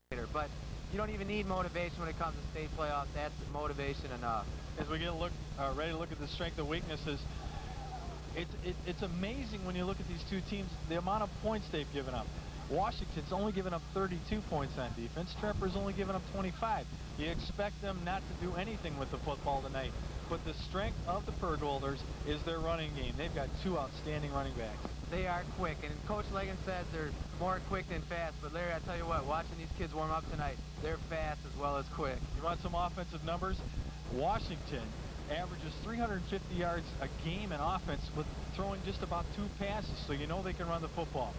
But you don't even need motivation when it comes to state playoffs. That's motivation enough. As we get ready to look at the strength and weaknesses, it's amazing when you look at these two teams, the amount of points they've given up. Washington's only given up 32 points on defense. Tremper's only given up 25. You expect them not to do anything with the football tonight. But the strength of the Purgolders is their running game. They've got two outstanding running backs. They are quick, and Coach Legan says they're more quick than fast. But Larry, I tell you what, watching these kids warm up tonight, they're fast as well as quick. You want some offensive numbers? Washington averages 350 yards a game in offense with throwing just about 2 passes, so you know they can run the football.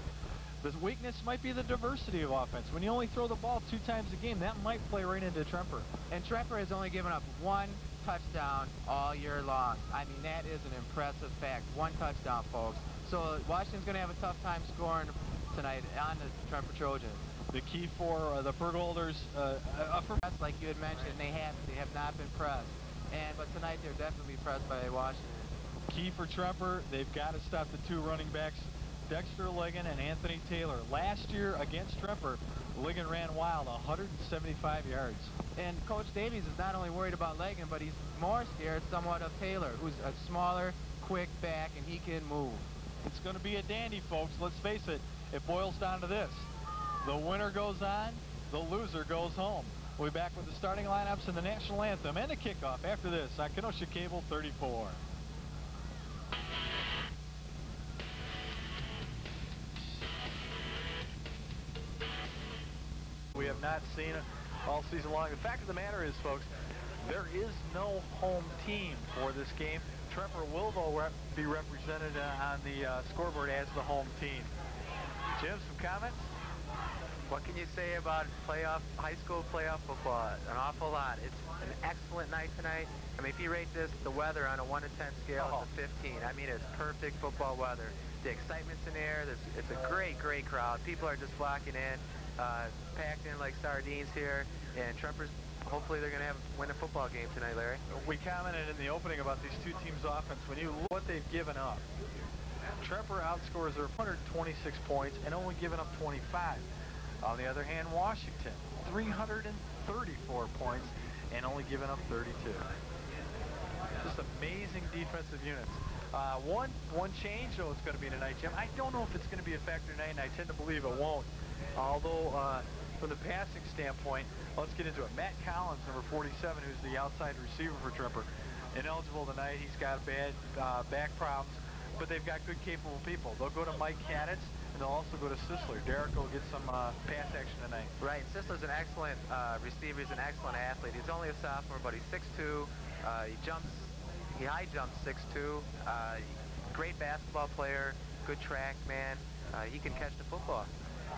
The weakness might be the diversity of offense. When you only throw the ball 2 times a game, that might play right into Tremper. And Tremper has only given up 1 touchdown all year long. I mean, that is an impressive fact. 1 touchdown, folks. So Washington's going to have a tough time scoring tonight on the Tremper Trojans. The key for the Purgolders, like you had mentioned, they have not been pressed. But tonight they're definitely pressed by Washington. Key for Tremper, they've got to stop the 2 running backs, Dexter Ligon and Anthony Taylor. Last year against Tremper, Ligon ran wild, 175 yards. And Coach Davies is not only worried about Ligon, but he's more scared somewhat of Taylor, who's a smaller, quick back, and he can move. It's going to be a dandy, folks. Let's face it. It boils down to this. The winner goes on, the loser goes home. We'll be back with the starting lineups and the national anthem and the kickoff after this on Kenosha Cable 34. We have not seen it all season long. The fact of the matter is, folks, there is no home team for this game. Tremper will, though, be represented on the scoreboard as the home team. Jim, some comments? What can you say about high school playoff football? An awful lot. It's an excellent night tonight. I mean, if you rate this, the weather on a 1 to 10 scale, it's a 15. I mean, it's perfect football weather. The excitement's in the air. It's a great, great crowd. People are just flocking in, packed in like sardines here. And Tremper's, hopefully they're going to win a football game tonight, Larry. We commented in the opening about these two teams' offense. When you look at what they've given up, Tremper outscores their 126 points and only given up 25. On the other hand, Washington, 334 points and only given up 32. Just amazing defensive units. One change, though, it's going to be tonight, Jim. I don't know if it's going to be a factor tonight, and I tend to believe it won't. Although, from the passing standpoint, let's get into it. Matt Collins, number 47, who's the outside receiver for Tremper, ineligible tonight. He's got bad back problems, but they've got good, capable people. They'll go to Mike Kaditz, and they'll also go to Sisler. Derek will get some pass action tonight. Right. Sisler's an excellent receiver. He's an excellent athlete. He's only a sophomore, but he's 6'2". He high jumps 6'2". Great basketball player. Good track man. He can catch the football.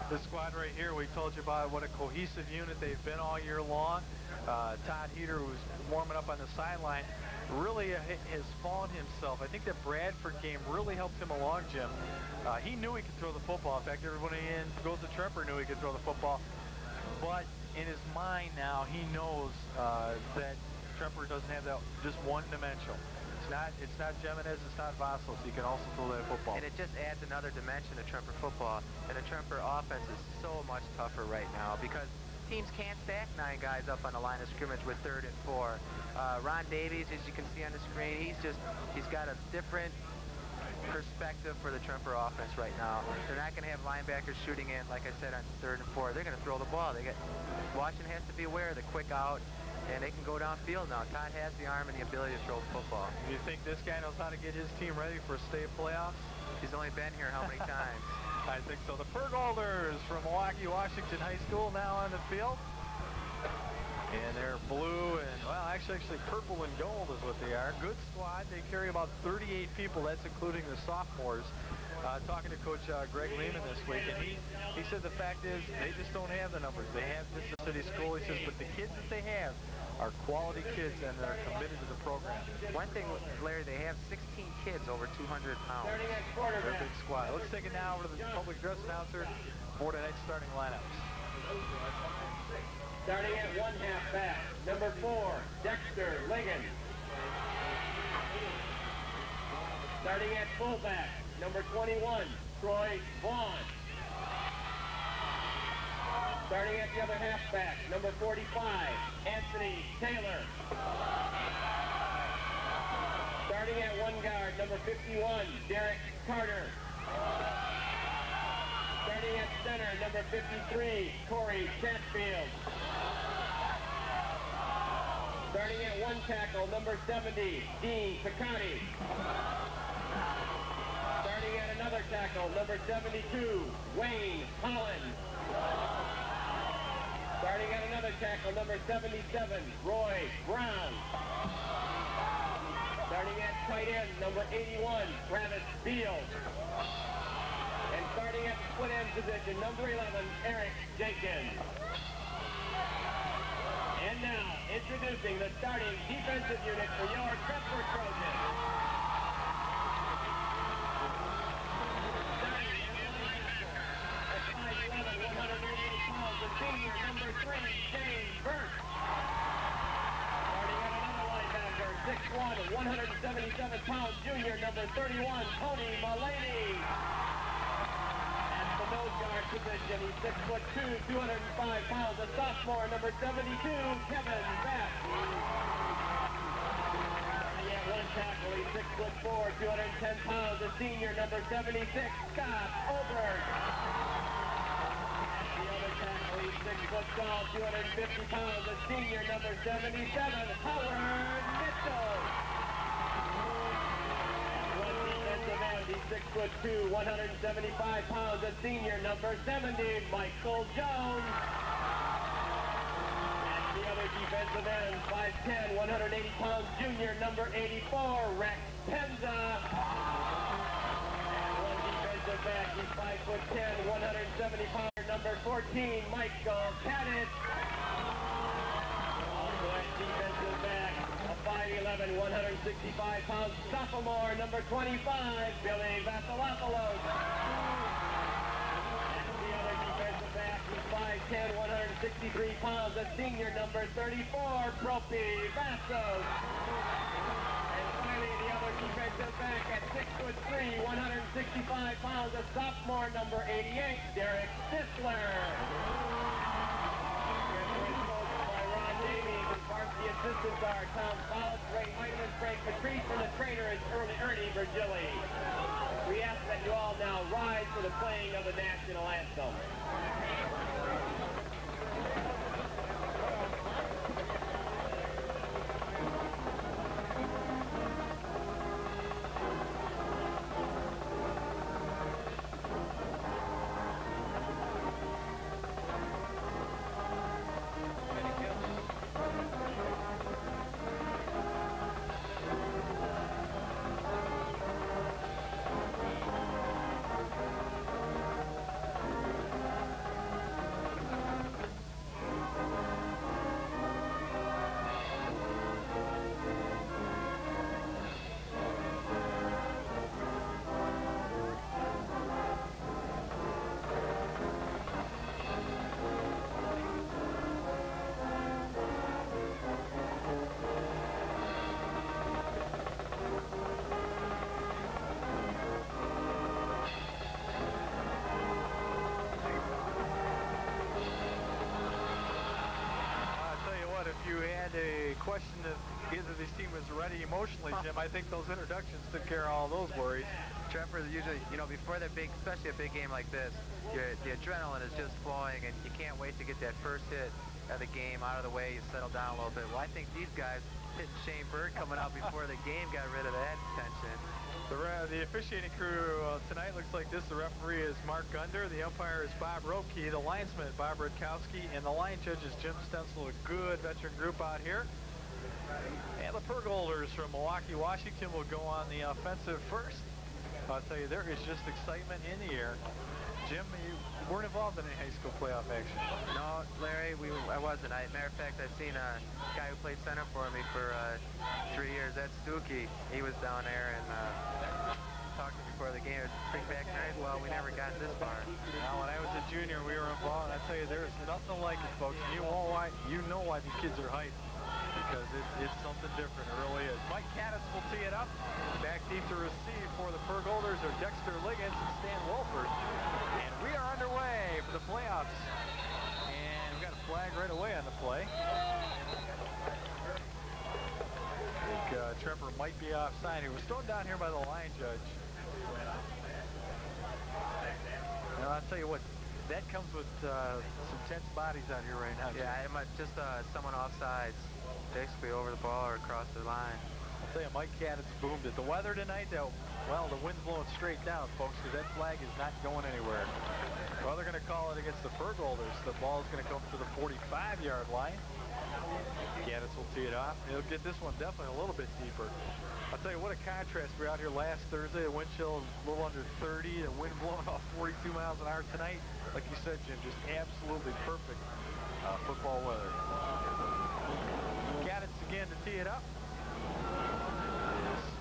This squad right here, we told you about what a cohesive unit they've been all year long. Todd Heater, who's warming up on the sideline, really has fallen himself. I think that Bradford game really helped him along, Jim. He knew he could throw the football. In fact, everybody in goes to Tremper knew he could throw the football. But in his mind now, he knows that Tremper doesn't have that just one-dimensional. It's not Jimenez, it's not Vassal, so he can also throw that football. And it just adds another dimension to Tremper football. And the Tremper offense is so much tougher right now because teams can't stack 9 guys up on the line of scrimmage with 3rd and 4. Ron Davies, as you can see on the screen, he's got a different perspective for the Tremper offense right now. They're not going to have linebackers shooting in, like I said, on 3rd and 4. They're going to throw the ball. Washington has to be aware of the quick out, and they can go downfield now. Todd has the arm and the ability to throw the football. Do you think this guy knows how to get his team ready for state playoffs? He's only been here how many times? I think so. The Purgolders from Milwaukee, Washington High School now on the field. And they're blue and, well, actually purple and gold is what they are. Good squad. They carry about 38 people. That's including the sophomores. Talking to Coach Greg Lehman this week, and he said the fact is they just don't have the numbers. They have this city school, he says, but the kids that they have are quality kids and they're committed to the program. One thing, Larry, they have 16 kids over 200 pounds. They're a big squad. Let's take it now over to the public address announcer for tonight's starting lineups. Starting at 1 halfback, number 4, Dexter Ligon. Starting at fullback, number 21, Troy Vaughn. Starting at the other halfback, number 45, Anthony Taylor. Starting at one guard, number 51, Derek Carter. Starting at center, number 53, Corey Chatfield. Starting at one tackle, number 70, Dean Picotti. Starting at another tackle, number 72, Wayne Holland. Starting at another tackle, number 77, Roy Brown. Starting at tight end, number 81, Travis Beal. And starting at the split end position, number 11, Eric Jenkins. And now, introducing the starting defensive unit for your Tremper Trojans. Starting at 5'11", 188 pounds, the senior, number 3, James Burke. Starting at another linebacker, 6'1", 177 pounds, junior, number 31, Tony Mullaney. Nose guard position, he's 6'2", 205 pounds, a sophomore, number 72, Kevin Bass. Yeah, one tackle, he's 6'4", 210 pounds, a senior, number 76, Scott Oberg. The other tackle, he's 6'12", 250 pounds, a senior, number 77, Howard Mitchell. He's 6'2", 175 pounds, a senior, number 70, Michael Jones. And the other defensive end, 5'10", 180 pounds, junior, number 84, Rex Penza. And one defensive back, he's 5'10", 170 pounds, number 14, Michael Kadich. Also at defensive back, 5'11", 165 pounds, sophomore, number 25, Billy Vasilopoulos. And the other defensive back, he's 5'10", 163 pounds, a senior, number 34, Propi Vassos. And finally, the other defensive back at 6'3", 165 pounds, a sophomore, number 88, Derek Sisler. The assistants are Tom Collins, Ray Hyman, Frank Patrice, and the trainer is Ernie Virgili. We ask that you all now rise for the playing of the national anthem. Question if either of these teams is ready emotionally, Jim. I think those introductions took care of all those worries. Tremper usually, you know, before the big, especially a big game like this, the adrenaline is just flowing, and you can't wait to get that first hit of the game out of the way. You settle down a little bit. Well, I think these guys hitting Shane Bird coming out before the game got rid of that tension. The officiating crew tonight looks like this. The referee is Mark Gunder. The umpire is Bob Roepke. The linesman Bob Rutkowski. And the line judge is Jim Stencil. A good veteran group out here. And the Purgolders from Milwaukee, Washington will go on the offensive first. I'll tell you, there is just excitement in the air. Jim, you weren't involved in any high school playoff action. No, Larry, I wasn't. Matter of fact, I've seen a guy who played center for me for 3 years. That's Stookie. He was down there and talked to me before the game. Bring back night. Well, we never got this far. Now, when I was a junior, we were involved. And I tell you, there's nothing like it, folks. You know why these kids are hyped. Because it's something different. It really is. Mike Caddis will tee it up. Back deep to receive for the Purgolders are Dexter Liggins and Stan Wolford. And we are underway for the playoffs. flag right away on the play. I think Tremper might be offside. He was thrown down here by the line judge. Now, I'll tell you what, that comes with some tense bodies out here right now. Yeah, it might just someone offsides, basically over the ball or across the line. I'll tell you, Mike Cadditt's boomed it. The weather tonight, well, the wind's blowing straight down, folks, because that flag is not going anywhere. Well, they're going to call it against the Purgolders. The ball is going to come to the 45-yard line. Cadditt's will tee it off. He'll get this one definitely a little bit deeper. I'll tell you what a contrast. We were out here last Thursday. The wind chill a little under 30. The wind blowing off 42 miles an hour tonight. Like you said, Jim, just absolutely perfect football weather. Cadditt's again to tee it up.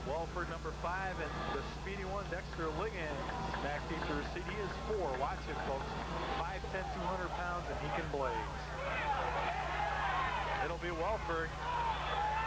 Walford, number 5, and the speedy one, Dexter Liggins. Back deep to receive. He is 4. Watch him, folks. 5'10", 200 pounds, and he can blaze. It'll be Walford.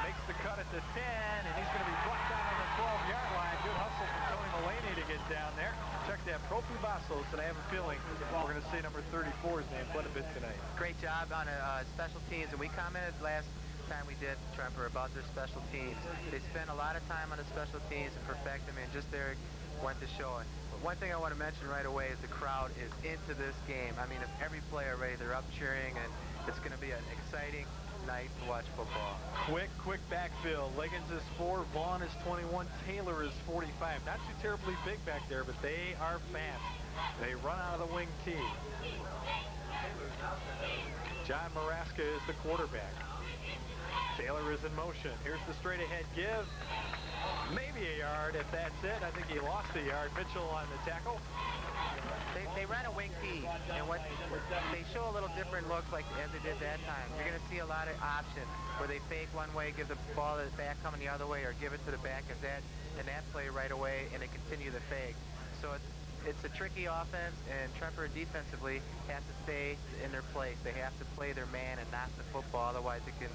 Makes the cut at the 10, and he's going to be brought down on the 12-yard line. Good hustle from Tony Mulaney to get down there. Check that. Profi Bassos, and I have a feeling we're going to see number 34's name quite a bit tonight. Great job on special teams, and we commented last time we did, Tremper, about their special teams. They spend a lot of time on the special teams and perfect them, and just there went to show it. But one thing I want to mention right away is the crowd is into this game. I mean, if every player ready, they're up cheering, and it's going to be an exciting night to watch football. Quick backfield. Liggins is 4, Vaughn is 21, Taylor is 45. Not too terribly big back there, but they are fast. They run out of the wing tee. John Maraska is the quarterback. Taylor is in motion. Here's the straight ahead give. Maybe a yard if that's it. I think he lost a yard. Mitchell on the tackle. They ran a wing tee, and what they show a little different looks like as they did that time. You're going to see a lot of options where they fake one way, give the ball to the back coming the other way, or give it to the back as that, and that play right away, and they continue the fake. So it's a tricky offense, and Tremper defensively has to stay in their place. They have to play their man and not the football, otherwise it can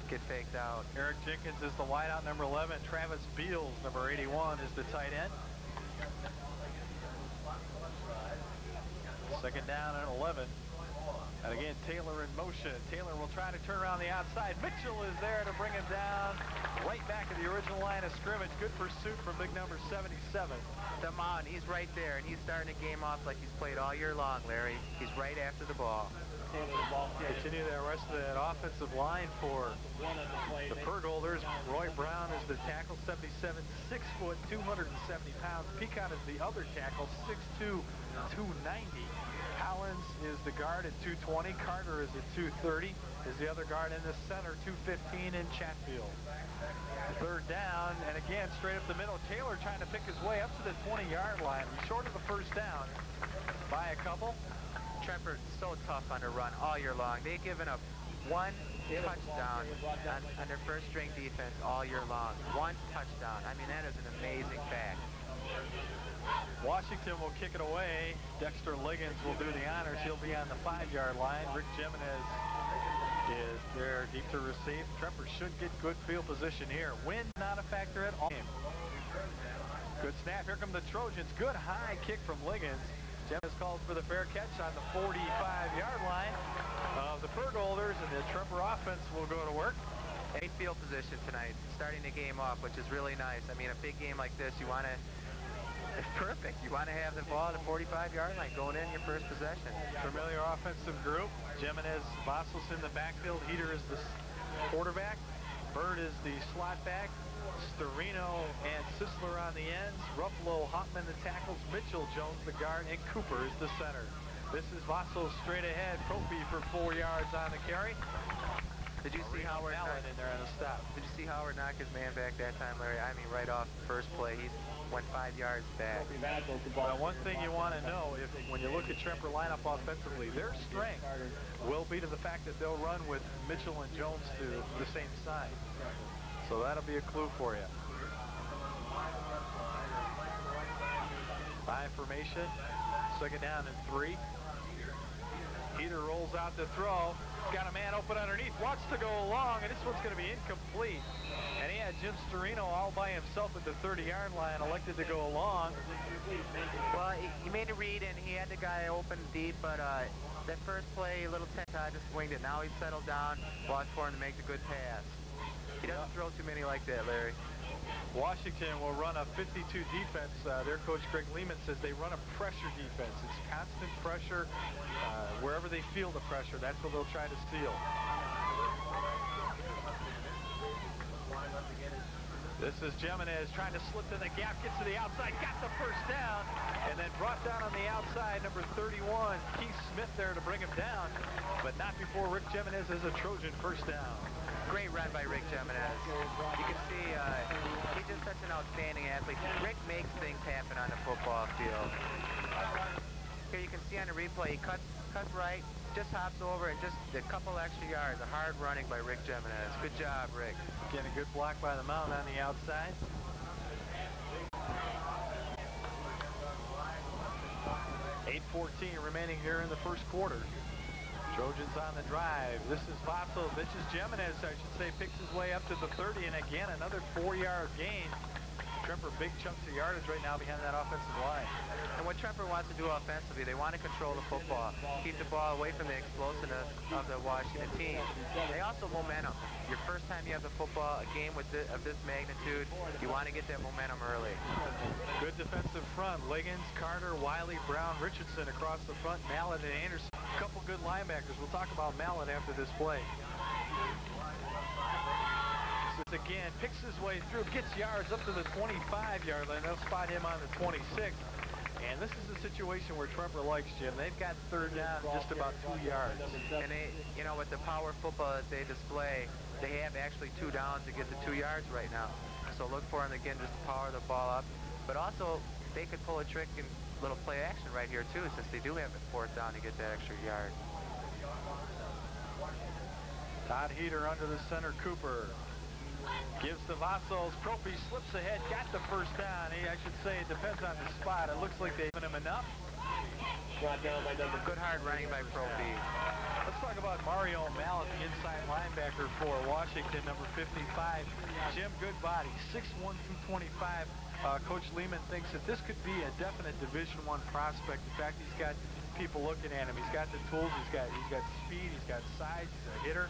get faked out. Eric Jenkins is the wideout, number 11. Travis Beals, number 81, is the tight end. Second down and 11. And again, Taylor in motion. Taylor will try to turn around the outside. Mitchell is there to bring him down right back at the original line of scrimmage. Good pursuit from big number 77. The mound, he's right there, and he's starting the game off like he's played all year long, Larry. He's right after the ball. Continue the rest of that offensive line for the Purgolders. Roy Brown is the tackle, 77, 6 foot, 270 pounds. Peacock is the other tackle, 6'2", 290. Collins is the guard at 220. Carter is at 230. Is the other guard in the center, 215 in Chatfield. Third down, and again, straight up the middle. Taylor trying to pick his way up to the 20-yard line. He's short of the first down by a couple. Tremper so tough on the run all year long. They've given up one touchdown on their first-string defense all year long. One touchdown. I mean, that is an amazing fact. Washington will kick it away. Dexter Liggins will do the honors. He'll be on the 5-yard line. Rick Jimenez is there deep to receive. Tremper should get good field position here. Wind not a factor at all. Good snap. Here come the Trojans. Good high kick from Liggins. Jimenez calls for the fair catch on the 45-yard line of the Purgolders, and the Tremper offense will go to work. Great field position tonight, starting the game off, which is really nice. I mean, a big game like this, you want to, it's perfect. You want to have the ball at the 45-yard line going in your first possession. Familiar offensive group. Jimenez, Bassos in the backfield. Heater is the quarterback. Bird is the slot back. Storino and Sisler on the ends. Ruffalo, Hoffman the tackles. Mitchell, Jones the guard, and Cooper is the center. This is Bassos straight ahead. Profi for 4 yards on the carry. Did you see Howard in there on the stop? Did you see Howard knock his man back that time, Larry? I mean, right off the first play, he went 5 yards back. Well, one thing you want to know, when you look at Tremper lineup offensively, their strength will be to the fact that they'll run with Mitchell and Jones to the same side. So that'll be a clue for you. 5 formation, second down and 3. Heater rolls out to throw. Got a man open underneath, wants to go long, and this one's going to be incomplete. And he had Jim Storino all by himself at the 30-yard line, elected to go long. Well, he made a read, and he had the guy open deep, but that first play, a little Todd just winged it. Now he's settled down, watch for him to make the good pass. He doesn't throw too many like that, Larry. Washington will run a 52 defense. Their coach, Greg Lehman, says they run a pressure defense. It's constant pressure. Wherever they feel the pressure, that's what they'll try to steal. This is Jimenez trying to slip in the gap, gets to the outside, got the first down, and then brought down on the outside, number 31, Keith Smith there to bring him down, but not before Rick Jimenez has a Trojan first down. Great run by Rick Jimenez. You can see he's just such an outstanding athlete. Rick makes things happen on the football field. Here you can see on the replay, he cuts right, just hops over, and just a couple extra yards. A hard running by Rick Jimenez. Good job, Rick. Again, a good block by the mound on the outside. .8:14 remaining here in the first quarter. Trojans on the drive. This is Vaso. This is Jimenez, I should say, picks his way up to the 30, and again, another 4-yard gain. Tremper big chunks of yardage right now behind that offensive line. And what Tremper wants to do offensively, they want to control the football, keep the ball away from the explosiveness of the Washington team. They also momentum. Your first time you have the football, a game of this magnitude, you want to get that momentum early. Good defensive front. Liggins, Carter, Wiley, Brown, Richardson across the front, Mallet and Anderson. A couple good linebackers. We'll talk about Mallet after this play. Again, picks his way through, gets yards up to the 25-yard line. They'll spot him on the 26. And this is a situation where Tremper likes, Jim. They've got third down just about 2 yards. And they, you know, with the power football that they display, they have actually 2 downs to get the 2 yards right now. So look for them again, just to power the ball up. But also, they could pull a trick and little play action right here too, since they do have the 4th down to get that extra yard. Todd Heater under the center, Cooper. Gives to Vasos. Propey slips ahead, got the first down. I should say it depends on the spot. It looks like they've given him enough. Good hard running by Propey. Let's talk about Mario Mallet, the inside linebacker for Washington, number 55. Jim, good body, 6'1", 225. Coach Lehman thinks that this could be a definite Division I prospect. In fact, he's got people looking at him. He's got the tools. He's got speed. He's got size. He's a hitter.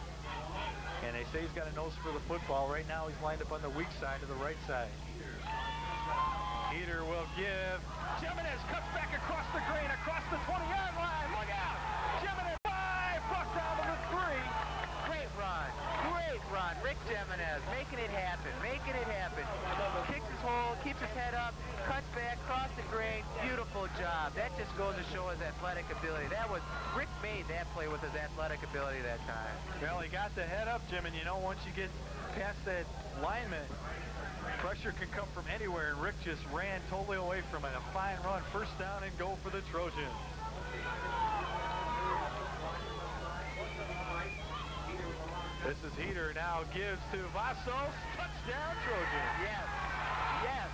And they say he's got a nose for the football. Right now, he's lined up on the weak side to the right side. Heater will give. Jimenez cuts back across the green, across the 20-yard line. Look out! Jimenez 5, brought down to the 3. Great run. Great run. Rick Jimenez making it happen. Making it happen. Kicks his hole, keeps his head up, cuts back, across the green. Beautiful job. That just goes to show his athletic ability. That was, Rick made that play with his athletic ability that time. Well, he got the head up, Jim, and you know, once you get past that lineman, pressure can come from anywhere, and Rick just ran totally away from it. A fine run, first down and goal for the Trojans. This is Heater, now gives to Vasos. Touchdown, Trojans. Yes. Yes.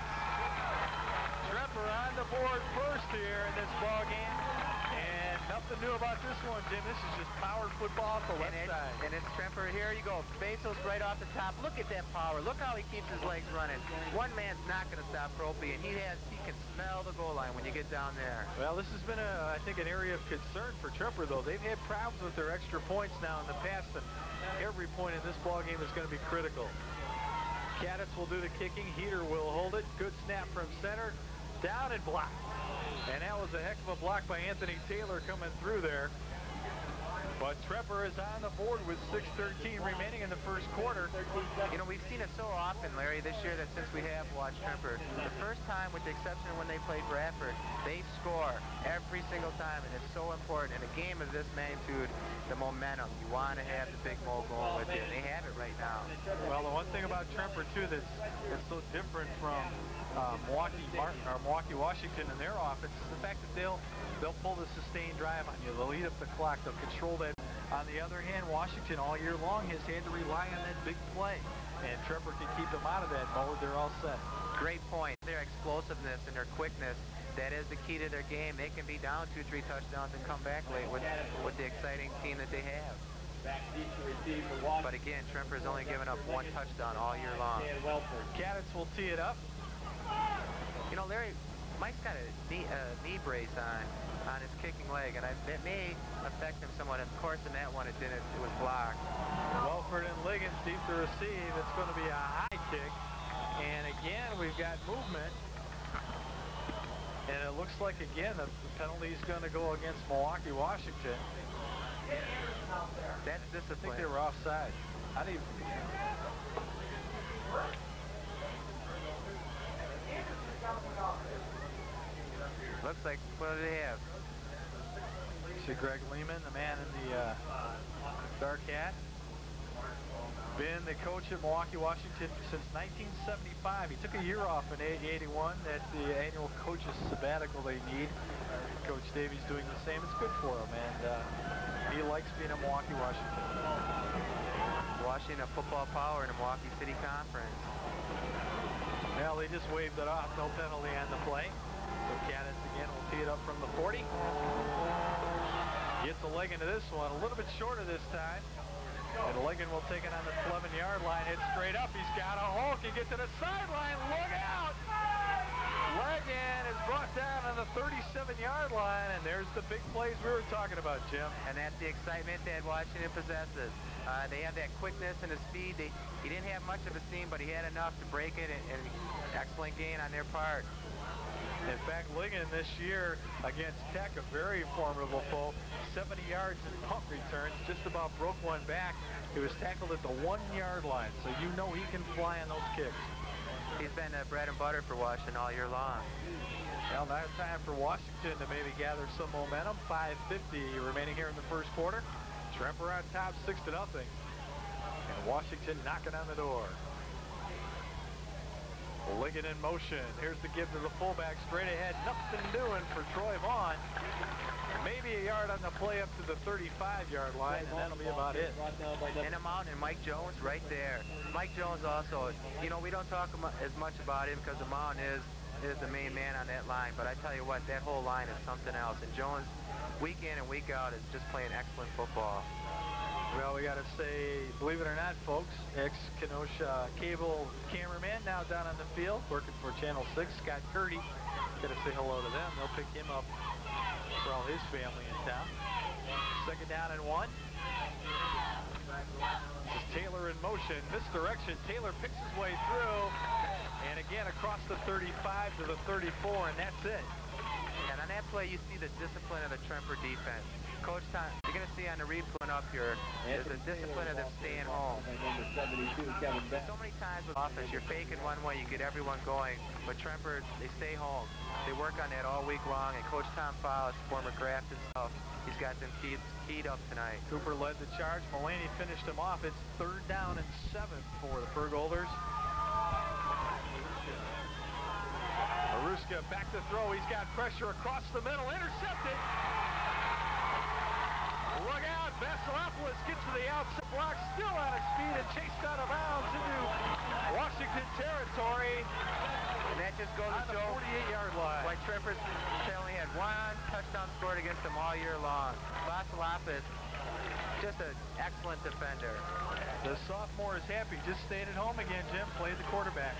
Tremper on the board first here in this ball game. And nothing new about this one, Jim. This is just power football off the left side. And it's Tremper. Here you go. Vasos right off the top. Look at that power. Look how he keeps his legs running. One man's not going to stop Propey, and he can smell the goal line when you get down there. Well, this has been, I think, an area of concern for Tremper, though. They've had problems with their extra points now in the past, and every point in this ball game is going to be critical. Cadets will do the kicking. Heater will hold it. Good snap from center. Down and blocked. And that was a heck of a block by Anthony Taylor coming through there. But Tremper is on the board with 6:13 remaining in the first quarter. You know, we've seen it so often, Larry, this year that since we have watched Tremper, the first time, with the exception of when they played Bradford, they score every single time, and it's so important. In a game of this magnitude, the momentum, you want to have the big mo going with you, and they have it right now. Well, the one thing about Tremper, too, that's so different from Milwaukee, Washington, and their offense is the fact that they'll pull the sustained drive on you. They'll eat up the clock. They'll control that. On the other hand, Washington all year long has had to rely on that big play, and Tremper can keep them out of that mode. They're all set. Great point. Their explosiveness and their quickness, that is the key to their game. They can be down 2-3 touchdowns and come back late with the exciting team that they have. But again, Tremper's only given up one touchdown all year long. Cadets will tee it up. You know, Larry, Mike's got a knee brace on his kicking leg, and that may affect him somewhat. Of course, in that one, it didn't. It was blocked. Welford and Liggins deep to receive. It's going to be a high kick. And again, we've got movement. And it looks like, again, the penalty is going to go against Milwaukee, Washington. That's discipline. I think they were offside. How do you... Looks like, what do they have? See Greg Lehman, the man in the dark hat. Been the coach at Milwaukee, Washington since 1975. He took a year off in 81. That's the annual coach's sabbatical they need. Coach Davies doing the same. It's good for him, and he likes being in Milwaukee, Washington. Washington football power in the Milwaukee City Conference. Well, they just waved it off. No penalty on the play. So Cadets again will tee it up from the 40. Gets a leg into this one. A little bit shorter this time. And Ligon will take it on the 11-yard line. Hit straight up. He's got a hole. Can get to the sideline. Look out! Ligon is brought down on the 37-yard line. And there's the big plays we were talking about, Jim. And that's the excitement that Washington possesses. They have that quickness and the speed. He didn't have much of a seam, but he had enough to break it. And excellent gain on their part. In fact, Ligon this year against Tech, a very formidable foe, 70 yards in punt returns, just about broke one back. He was tackled at the 1-yard line, so you know he can fly on those kicks. He's been bread and butter for Washington all year long. Well, now it's time for Washington to maybe gather some momentum. 5:50 remaining here in the first quarter. Tremper on top, 6-0. And Washington knocking on the door. Ligon in motion. Here's the give to the fullback straight ahead. Nothing doing for Troy Vaughn. Maybe a yard on the play up to the 35-yard line, and that'll be about it. And a mountain, Mike Jones right there. Mike Jones also, you know, we don't talk as much about him because the mountain is the main man on that line. But I tell you what, that whole line is something else. And Jones, week in and week out, is just playing excellent football. Well, we got to say, believe it or not, folks, ex-Kenosha cable cameraman now down on the field, working for Channel 6, Scott Curdy. Got to say hello to them. They'll pick him up for all his family in town. 2nd down and 1. This is Taylor in motion. Misdirection. Taylor picks his way through. And again, across the 35 to the 34, and that's it. And on that play, you see the discipline of the Tremper defense. Coach Tom, you're going to see on the replay up here, there's a discipline of them staying home. So many times with offense, you're faking one way, you get everyone going, but Tremper, they stay home. They work on that all week long, and Coach Tom Fowles, former Kraft himself, he's got them keyed up tonight. Cooper led the charge. Mulaney finished him off. It's 3rd down and 7 for the Purgolders. Aruska back to throw. He's got pressure across the middle. Intercepted. Look out. Vasilopoulos gets to the outside block, still out of speed and chased out of bounds into Washington territory. And that just goes to show 48-yard line. Why Tremper's only had one touchdown scored against them all year long. Vasilopoulos, just an excellent defender. The sophomore is happy. Just stayed at home again, Jim. Played the quarterback.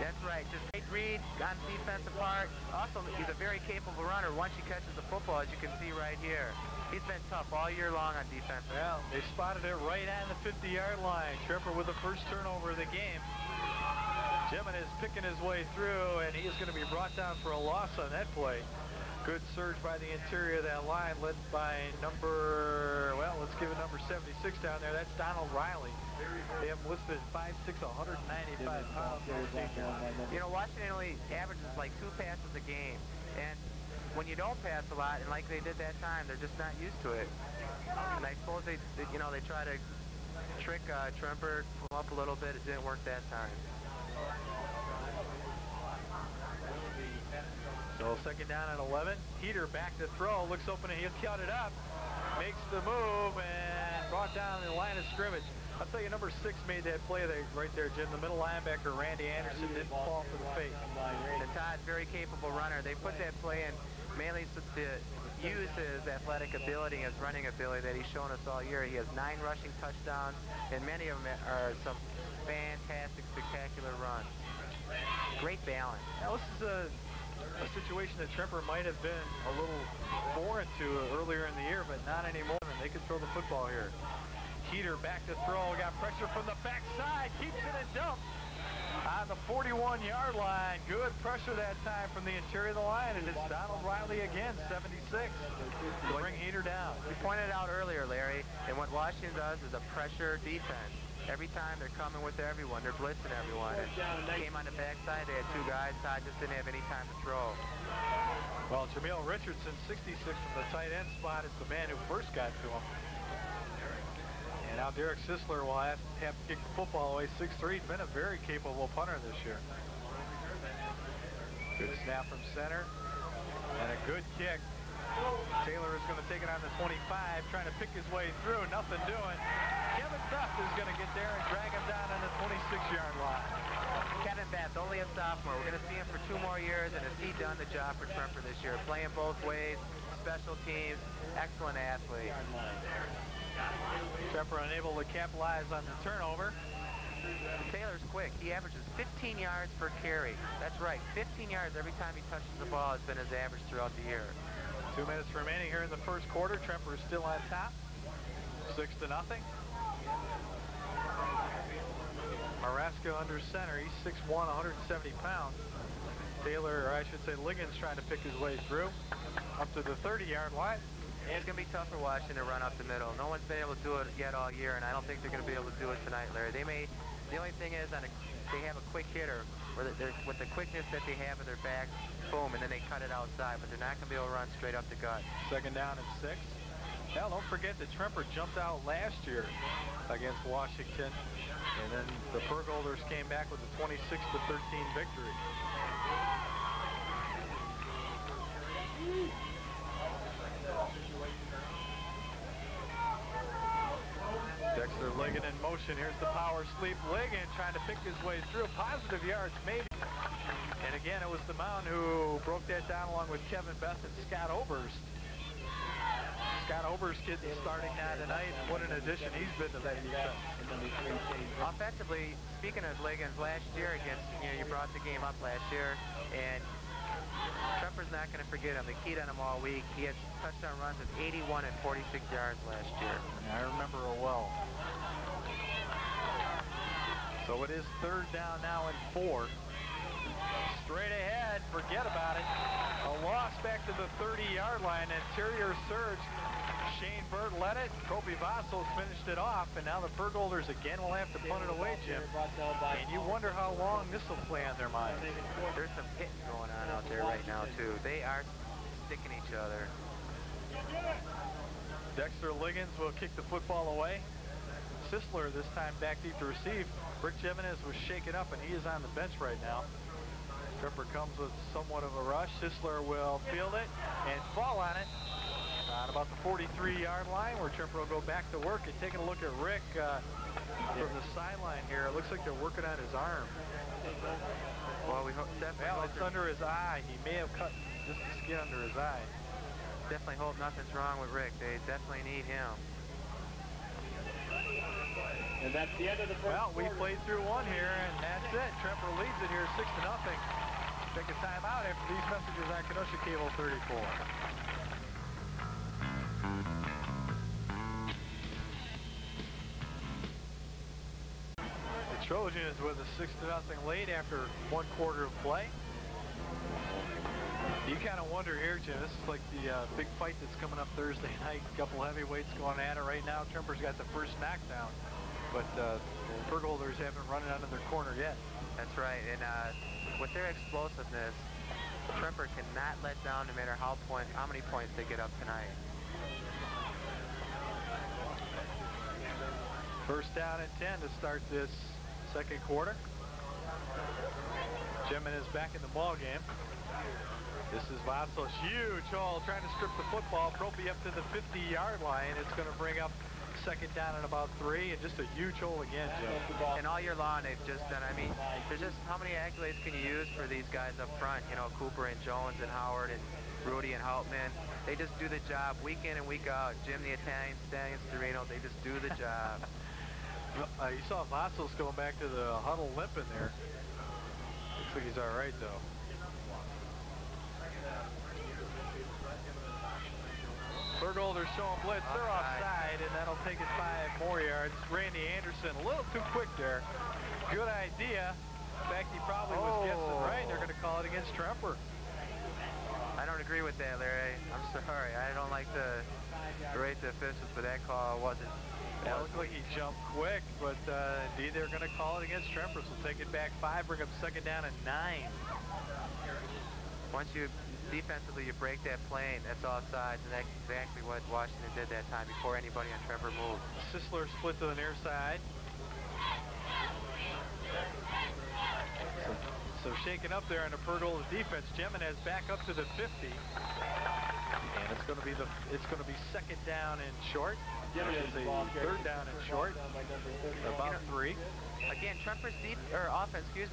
That's right. Just great read on the defensive part. Also, he's a very capable runner once he catches the football, as you can see right here. He's been tough all year long on defense. Well, they spotted it right on the 50-yard line. Tremper with the first turnover of the game. Jimin is picking his way through, and he is going to be brought down for a loss on that play. Good surge by the interior of that line, led by number, well, let's give it number 76 down there. That's Donald Riley. They have him listed 5'6", 195 pounds. You know, Washington only averages like 2 passes a game. And when you don't pass a lot, and like they did that time, they're just not used to it. And I suppose they try to trick Tremper, pull up a little bit. It didn't work that time. So 2nd down and 11. Heater back to throw. Looks open and he'll cut it up. Makes the move and brought down the line of scrimmage. I'll tell you, number 6 made that play right there, Jim. The middle linebacker, Randy Anderson, didn't fall for the fake. And Todd's very capable runner. They put that play in mainly to use his athletic ability and his running ability that he's shown us all year. He has 9 rushing touchdowns, and many of them are some fantastic, spectacular runs. Great balance. Now, this is a situation that Tremper might have been a little foreign to earlier in the year, but not anymore. And they can throw the football here. Heater back to throw, got pressure from the backside, keeps it and dumps on the 41-yard line. Good pressure that time from the interior of the line, and it's Donald Riley again, 76, to bring Heater down. We pointed out earlier, Larry, and what Washington does is a pressure defense. Every time they're coming with everyone, they're blitzing everyone. And came on the backside, they had 2 guys, Todd just didn't have any time to throw. Well, Jameel Richardson, 66 from the tight end spot, is the man who first got to him. And now Derek Sisler will have to kick the football away. 6'3", been a very capable punter this year. Good snap from center, and a good kick. Taylor is going to take it on the 25, trying to pick his way through, nothing doing. Kevin Beth is going to get there and drag him down on the 26-yard line. Kevin Beth, only a sophomore. We're going to see him for 2 more years, and has he done the job for Tremper this year? Playing both ways, special teams, excellent athlete. Tremper unable to capitalize on the turnover. Taylor's quick. He averages 15 yards per carry. That's right, 15 yards every time he touches the ball has been his average throughout the year. 2 minutes remaining here in the first quarter. Tremper is still on top, 6-0. Marasco under center. He's 6'1", 170 pounds. Taylor, or I should say Liggins, trying to pick his way through up to the 30-yard line. It's going to be tough for Washington to run up the middle. No one's been able to do it yet all year, and I don't think they're going to be able to do it tonight, Larry. The only thing is, they have a quick hitter, where with the quickness that they have in their back, boom, and then they cut it outside, but they're not going to be able to run straight up the gut. 2nd down and 6. Now, don't forget that Tremper jumped out last year against Washington, and then the Purgolders came back with a 26-13 victory. Dexter Ligon in motion. Here's the power sweep. Ligon trying to pick his way through. Positive yards, maybe. And again, it was the Mound who broke that down along with Kevin Beth and Scott Oberst. Scott Oberst getting starting now tonight. What an addition he's been to that defense. Offensively, speaking of Liggins, last year against, you brought the game up last year, and Tremper's not going to forget him. They keyed on him all week. He had touchdown runs of 81 and 46 yards last year. I remember it well. So it is 3rd down now and 4. Straight ahead, forget about it. A loss back to the 30-yard line. Interior surge. Shane Burt led it. Kobe Vasos finished it off, and now the Purgolders again will have to punt it away, Jim. And you wonder how long this will play on their minds. There's some hitting going on out there right now, too. They are sticking each other. Dexter Liggins will kick the football away. Sisler this time back deep to receive. Rick Jimenez was shaken up, and he is on the bench right now. Tremper comes with somewhat of a rush. Sisler will field it and fall on it on about the 43-yard line, where Tremper will go back to work. And taking a look at Rick from the sideline here, it looks like they're working on his arm. Well, we hope definitely. It's under his eye. He may have cut just the skin under his eye. Definitely hope nothing's wrong with Rick. They definitely need him. And that's the end of the first Well, we quarter. played through one here, and that's it. Tremper leads it here 6-0. Take a time out after these messages on Kenosha Cable 34. The Trojans with a 6-0 lead after 1 quarter of play. You kind of wonder here, Jim, this is like the big fight that's coming up Thursday night. A couple heavyweights going at it right now. Tremper's got the first knockdown, but the Purgolders haven't run it out of their corner yet. That's right, and with their explosiveness, Tremper cannot let down no matter how many points they get up tonight. First down and 10 to start this second quarter. Jimenez is back in the ball game. This is Vasos, huge hole, trying to strip the football. Propey up to the 50-yard line. It's going to bring up second down and about 3, and just a huge hole again, Jim. And all year long, they've just done, I mean, there's just, how many accolades can you use for these guys up front? You know, Cooper and Jones and Howard, and Rudy and Hauptman. They just do the job week in and week out. Jim the Italian Stallion Storino, they just do the job. You saw Vassos going back to the huddle limping there. Looks like he's all right, though. Purgolders showing blitz. They're offside, and that'll take it 5 more yards. Randy Anderson a little too quick there. Good idea. In fact, he probably was guessing right. They're going to call it against Tremper. I don't agree with that, Larry. I'm sorry. I don't like to berate the officials, but that call wasn't. That looked like he jumped quick, but indeed they're going to call it against Tremper. So take it back 5, bring up 2nd down and 9. Once you defensively you break that plane, that's offsides, and that's exactly what Washington did that time before anybody on Tremper moved. Sisler split to the near side. So shaking up there on the Purgolders defense. Jimenez back up to the 50, and it's going to be 2nd down and short. Which is a 3rd down and short. About 3. Again, Tremper's offense, is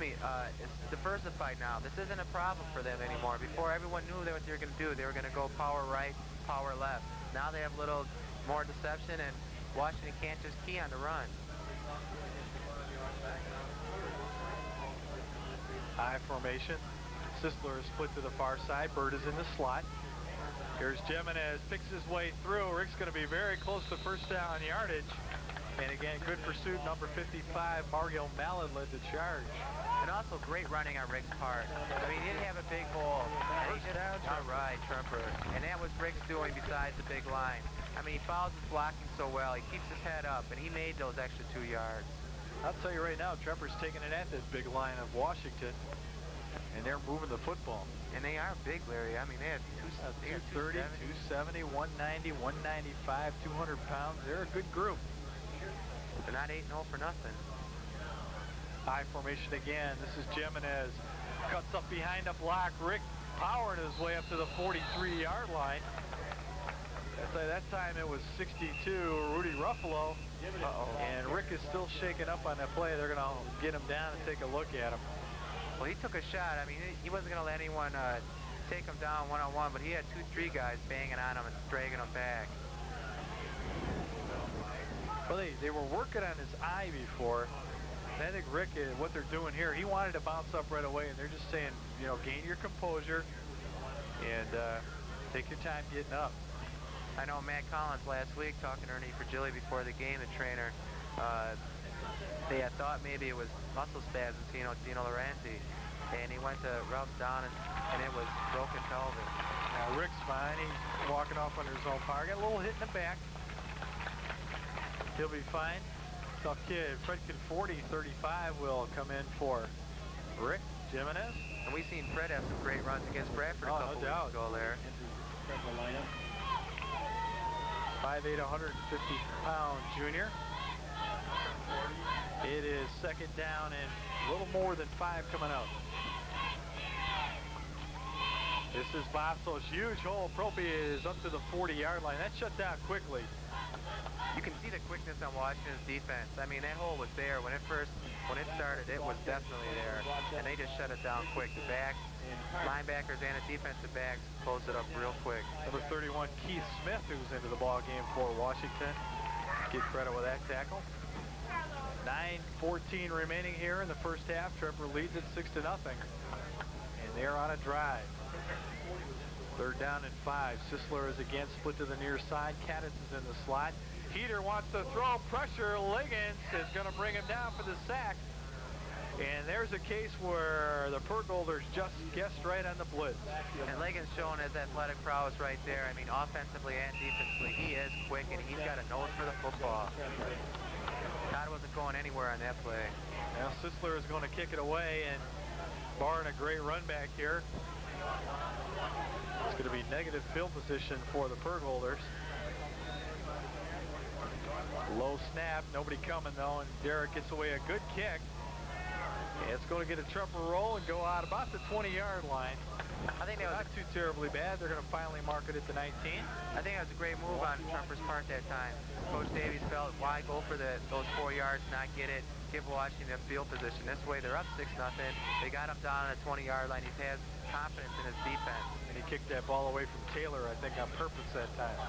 diversified now. This isn't a problem for them anymore. Before, everyone knew what they were going to do. They were going to go power right, power left. Now they have a little more deception, and Washington can't just key on the run. I formation. Sisler is split to the far side. Bird is in the slot. Here's Jimenez, picks his way through. Rick's going to be very close to 1st down yardage. And again, good pursuit. Number 55, Mario Mallon led the charge. And also great running on Rick's part. I mean, he didn't have a big hole. All right, Tremper. And that was Rick's doing besides the big line. I mean, he follows his blocking so well. He keeps his head up, and he made those extra 2 yards. I'll tell you right now, Tremper's taking it at this big line of Washington. And they're moving the football. And they are big, Larry. I mean, they have 230, 270, 190, 195, 200 pounds. They're a good group. They're not 8-0 for nothing. I formation again. This is Jimenez. Cuts up behind a block. Rick powering his way up to the 43-yard line. That time it was 62, Rudy Ruffalo. And Rick is still shaking up on that play. They're going to get him down and take a look at him. Well, he took a shot. I mean, he wasn't going to let anyone take him down one-on-one, but he had 2-3 guys banging on him and dragging him back. Well, they were working on his eye before. And I think Rick, what they're doing here, he wanted to bounce up right away, and they're just saying, gain your composure and take your time getting up. I know Matt Collins last week talking to Ernie Virgili before the game, the trainer, they had thought maybe it was muscle spasms, Dino Lorenzi, and he went to rub down, and it was broken pelvis. Now Rick's fine. He's walking off under his own power. Got a little hit in the back. He'll be fine. Tough kid. Fred Conforti, 35, will come in for Rick Jimenez. And we've seen Fred have some great runs against Bradford a couple weeks ago there. 5'8", 150-pound junior. It is 2nd down and a little more than 5 coming out. This is Vassos. Huge hole. Propy is up to the 40-yard line. That shut down quickly. You can see the quickness on Washington's defense. I mean, that hole was there when it started. It was definitely there, and they just shut it down quick. The back linebackers and the defensive backs closed it up real quick. Number 31, Keith Smith, who's into the ball game for Washington. Get credit with that tackle. 9:14 remaining here in the first half. Tremper leads it 6-0, and they're on a drive. 3rd down and 5. Sisler is again split to the near side. Caddis is in the slot. Heater wants to throw pressure. Liggins is going to bring him down for the sack. And there's a case where the Purgolders just guessed right on the blitz. And Liggins showing his athletic prowess right there. I mean, offensively and defensively, he is quick, and he's got a nose for the football. Todd wasn't going anywhere on that play. Now Sisler is going to kick it away, and barring a great run back here, it's going to be negative field position for the Purgolders. Low snap, nobody coming though, and Derek gets away a good kick. It's going to get a Tremper roll and go out about the 20-yard line. I think that was not too terribly bad. They're going to finally mark it at the 19. I think that was a great move on Tremper's part that time. Coach Davies felt, why go for those 4 yards, not get it, give Washington field position. This way they're up 6-0. They got him down on the 20-yard line. He has confidence in his defense. And he kicked that ball away from Taylor, I think, on purpose that time.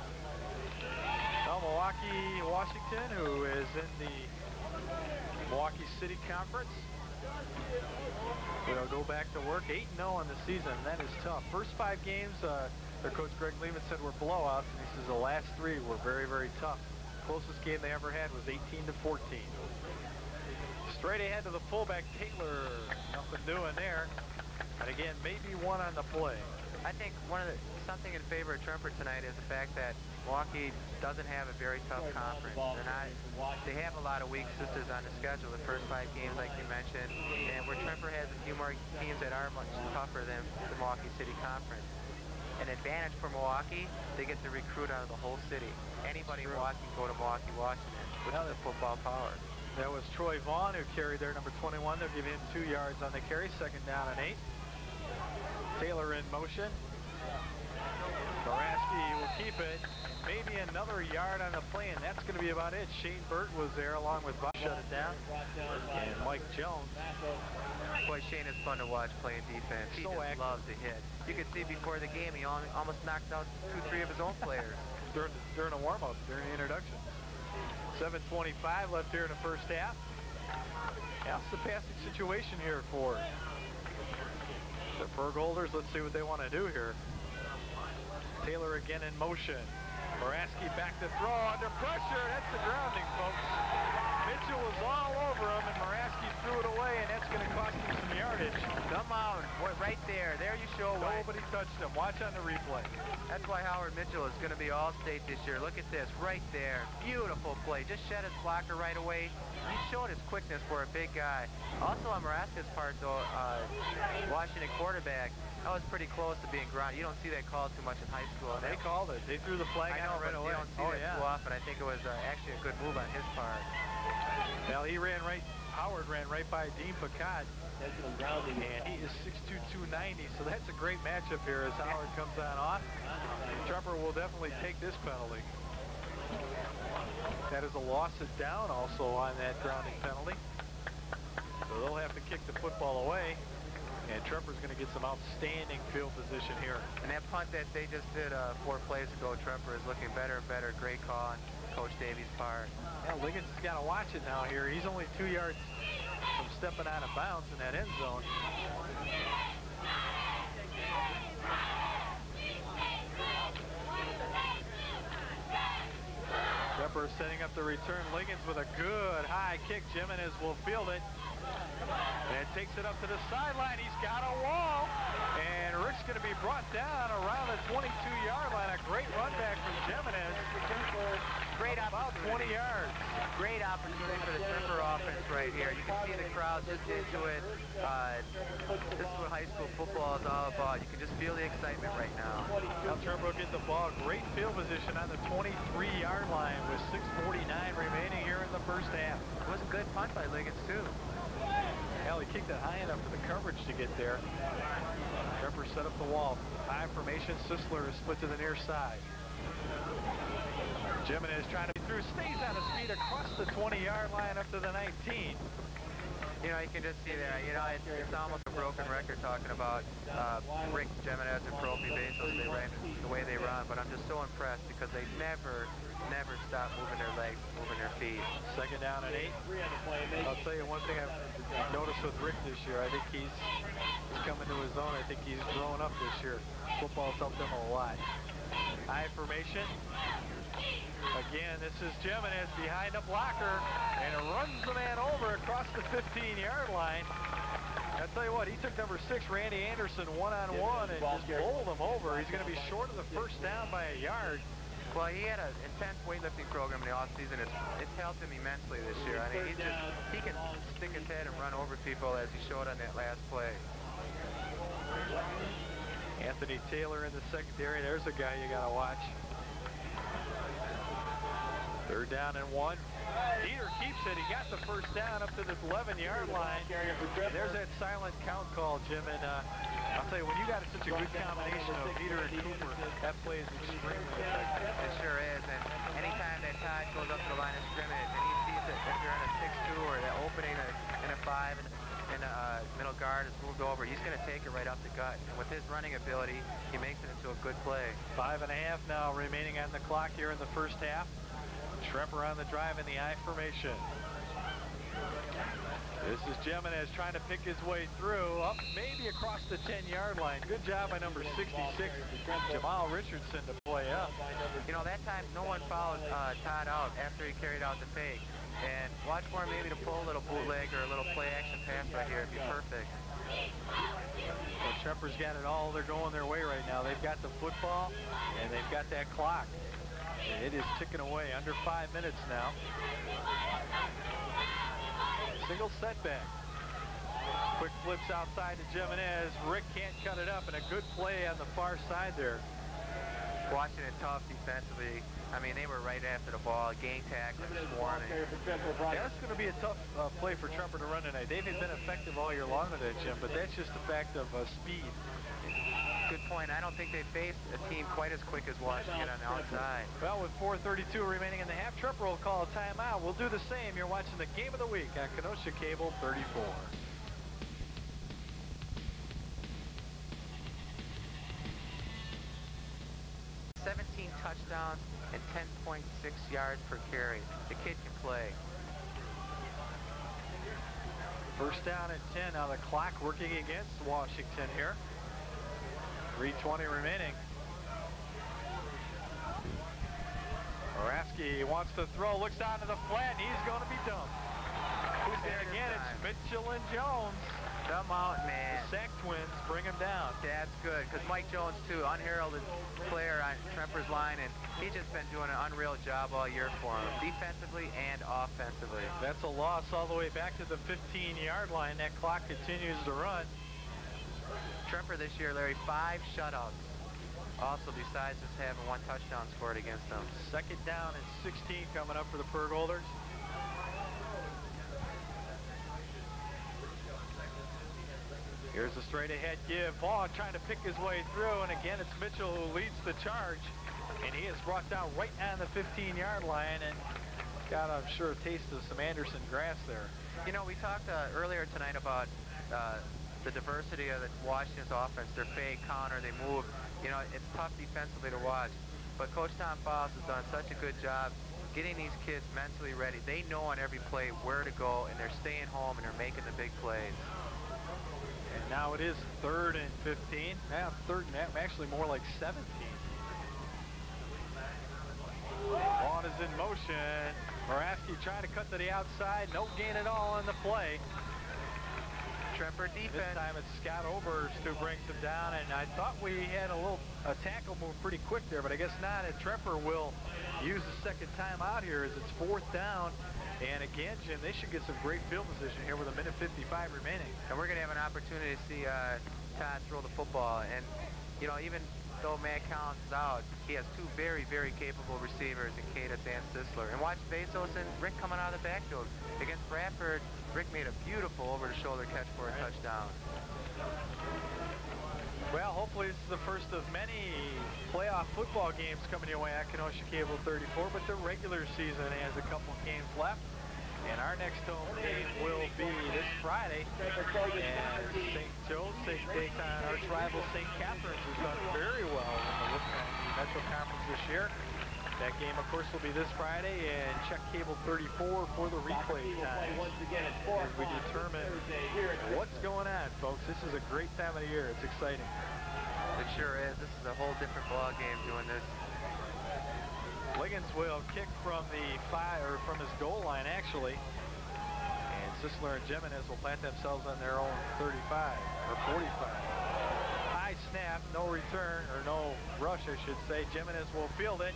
Now Milwaukee, Washington, who is in the Milwaukee City Conference, will go back to work. 8-0 in the season. That is tough. First 5 games, their coach Greg Lehman said were blowouts, and he says the last 3 were very, very tough. Closest game they ever had was 18-14. Straight ahead to the fullback, Taylor. Nothing doing there. And again, maybe one on the play. I think something in favor of Tremper tonight is the fact that Milwaukee doesn't have a very tough conference. They have a lot of weak sisters on the schedule, the first 5 games like you mentioned, and where Tremper has a few more teams that are much tougher than the Milwaukee City Conference. An advantage for Milwaukee, they get to recruit out of the whole city. Anybody in Milwaukee can go to Milwaukee, Washington, with the football power. That was Troy Vaughn who carried their number 21. They'll give him 2 yards on the carry, 2nd down and 8. Taylor in motion. Moraski will keep it. Maybe another yard on the play, and that's going to be about it. Shane Burt was there along with Bob. Shut it down. And Mike Jones. Boy, Shane is fun to watch playing defense. He just loves to hit. You could see before the game, he almost knocked out 2-3 of his own players. during a warm-up, during the introduction. 7:25 left here in the first half. That's the passing situation here for the Purgolders. Let's see what they want to do here. Taylor again in motion. Moraski back to throw under pressure. That's the grounding, folks. Mitchell was all over him, and Moraski threw it away, and that's going to cost him some yardage. Come on, right there. There you show why. Nobody touched him. Watch on the replay. That's why Howard Mitchell is going to be All-State this year. Look at this, right there. Beautiful play. Just shed his blocker right away. He showed his quickness for a big guy. Also on Moraski's part, though, Washington quarterback, that was pretty close to being grounded. You don't see that called too much in high school. They called it. They threw the flag out right away. You don't see that too often. I think it was actually a good move on his part. Well, Howard ran right by Dean Picard. And he is 6'2", 290, so that's a great matchup here as Howard comes on off. Tremper will definitely take this penalty. That is a loss of down also on that grounding penalty. So they'll have to kick the football away. And Tremper's going to get some outstanding field position here. And that punt that they just did 4 plays ago, Tremper is looking better and better. Great call on Coach Davies' part. Yeah, Liggins has got to watch it now here. He's only 2 yards from stepping out of bounds in that end zone. Tremper setting up the return. Liggins with a good high kick. Jimenez will field it. And takes it up to the sideline. He's got a wall. And Rick's going to be brought down around the 22-yard line. A great run back from Jimenez. Great about 20 yards. Great opportunity for the Tremper offense right here. You can see the crowd just into it. This is what high school football is all about. You can just feel the excitement right now. Now Tremper will get the ball. Great field position on the 23-yard line with 6:49 remaining here in the first half. It was a good punt by Liggins, too. Hell, he kicked it high enough for the coverage to get there. Tremper set up the wall. High formation. Sisler is split to the near side. Jimenez trying to be through. Stays on his feet across the 20-yard line up to the 19. You know, you can just see that. You know, it's almost a broken record talking about Rick, Jimenez, and Profi Bezos. They ran the way they run, but I'm just so impressed because they never stop moving their legs, moving their feet. 2nd down and 8. I'll tell you one thing I've noticed with Rick this year. I think he's coming to his own. I think he's grown up this year. Football's helped him a lot. High formation. Again, this is Jimenez behind a blocker and runs the man over across the 15-yard line. I'll tell you what, he took number 6, Randy Anderson, one-on-one and just bowled him over. He's going to be short of the first down by a yard. Well, he had an intense weightlifting program in the offseason. It's helped him immensely this year. I mean, he can stick his head and run over people as he showed on that last play. Anthony Taylor in the secondary. There's a guy you got to watch. 3rd down and 1. Dieter keeps it. He got the first down up to the 11-yard line. There's that silent count call, Jim, and I'll tell you, when you got such a good combination of Peter and Cooper, that play is extremely effective. It sure is, and anytime that Todd goes up to the line of scrimmage and he sees that if you're in a 6-2 or that opening in a 5 and middle guard is moved over, he's going to take it right up the gut. And with his running ability, he makes it into a good play. 5.5 now remaining on the clock here in the first half. Tremper on the drive in the I formation. This is Jimenez trying to pick his way through, up maybe across the 10-yard line. Good job by number 66, Jamal Richardson, to play up. You know, that time no one fouled Todd out after he carried out the fake. And watch for him maybe to pull a little bootleg or a little play-action pass right here. It'd be perfect. Well, Tremper's got it all. They're going their way right now. They've got the football, and they've got that clock. And it is ticking away. Under 5 minutes now. Single setback. Quick flips outside to Jimenez. Rick can't cut it up, and a good play on the far side there. Washington tough defensively. I mean, they were right after the ball, gang tackling, swarming. Yeah, that's going to be a tough play for Tremper to run tonight. They've been effective all year long today, Jim, but that's just a fact of speed. Good point. I don't think they faced a team quite as quick as Washington on the outside. Well, with 4:32 remaining in the half, Tremper will call a timeout. We'll do the same. You're watching the game of the week on Kenosha Cable 34. 17 touchdowns and 10.6 yards per carry. The kid can play. First down and 10. Now the clock working against Washington here. 3:20 remaining. Moravsky wants to throw, looks out to the flat, and he's going to be dumped. Who's there again? It's Mitchell and Jones. Come out, man. The Sack twins bring him down. That's good, because Mike Jones, too, unheralded player on Tremper's line, and he's just been doing an unreal job all year for him, defensively and offensively. That's a loss all the way back to the 15-yard line. That clock continues to run. Tremper this year, Larry, 5 shutouts. Also, besides just having 1 touchdown scored against them. Second down and 16 coming up for the Purgolders. Here's a straight ahead give. Ball trying to pick his way through, and again it's Mitchell who leads the charge, and he is brought down right on the 15-yard line and got, I'm sure, a taste of some Anderson grass there. You know, we talked earlier tonight about the diversity of the Washington's offense. Their fake, counter, they move. You know, it's tough defensively to watch, but Coach Tom Fowles has done such a good job getting these kids mentally ready. They know on every play where to go, and they're staying home, and they're making the big plays. And now it is 3rd and 15. Now 3rd and actually more like 17. Ball is in motion. Moravsky trying to cut to the outside. No gain at all on the play. Tremper defense. This time it's Scott Oberst who brings him down, and I thought we had a tackle move pretty quick there, but I guess not. And Tremper will use the second time out here as it's 4th down. And again, Jim, they should get some great field position here with 1:55 remaining. And we're going to have an opportunity to see Todd throw the football. And, you know, even though Matt Collins is out, he has 2 very, very capable receivers in Cadis and Sisler. And watch Bezos and Rick coming out of the backfield. Against Bradford, Rick made a beautiful over-the-shoulder catch for a touchdown. Well, hopefully this is the first of many playoff football games coming your way at Kenosha Cable 34, but the regular season has a couple games left. And our next home game will be this Friday. And St. Joe's, St. Dayton, arch rival St. Catherine's has done very well in the Metro Conference this year. That game, of course, will be this Friday, and check Cable 34 for the replay time as we determine what's going on, folks. This is a great time of the year. It's exciting. It sure is. This is a whole different ball game doing this. Liggins will kick from the from his goal line, actually. And Sisler and Jimenez will plant themselves on their own 35 or 45. High snap, no return, or no rush, I should say. Jimenez will field it.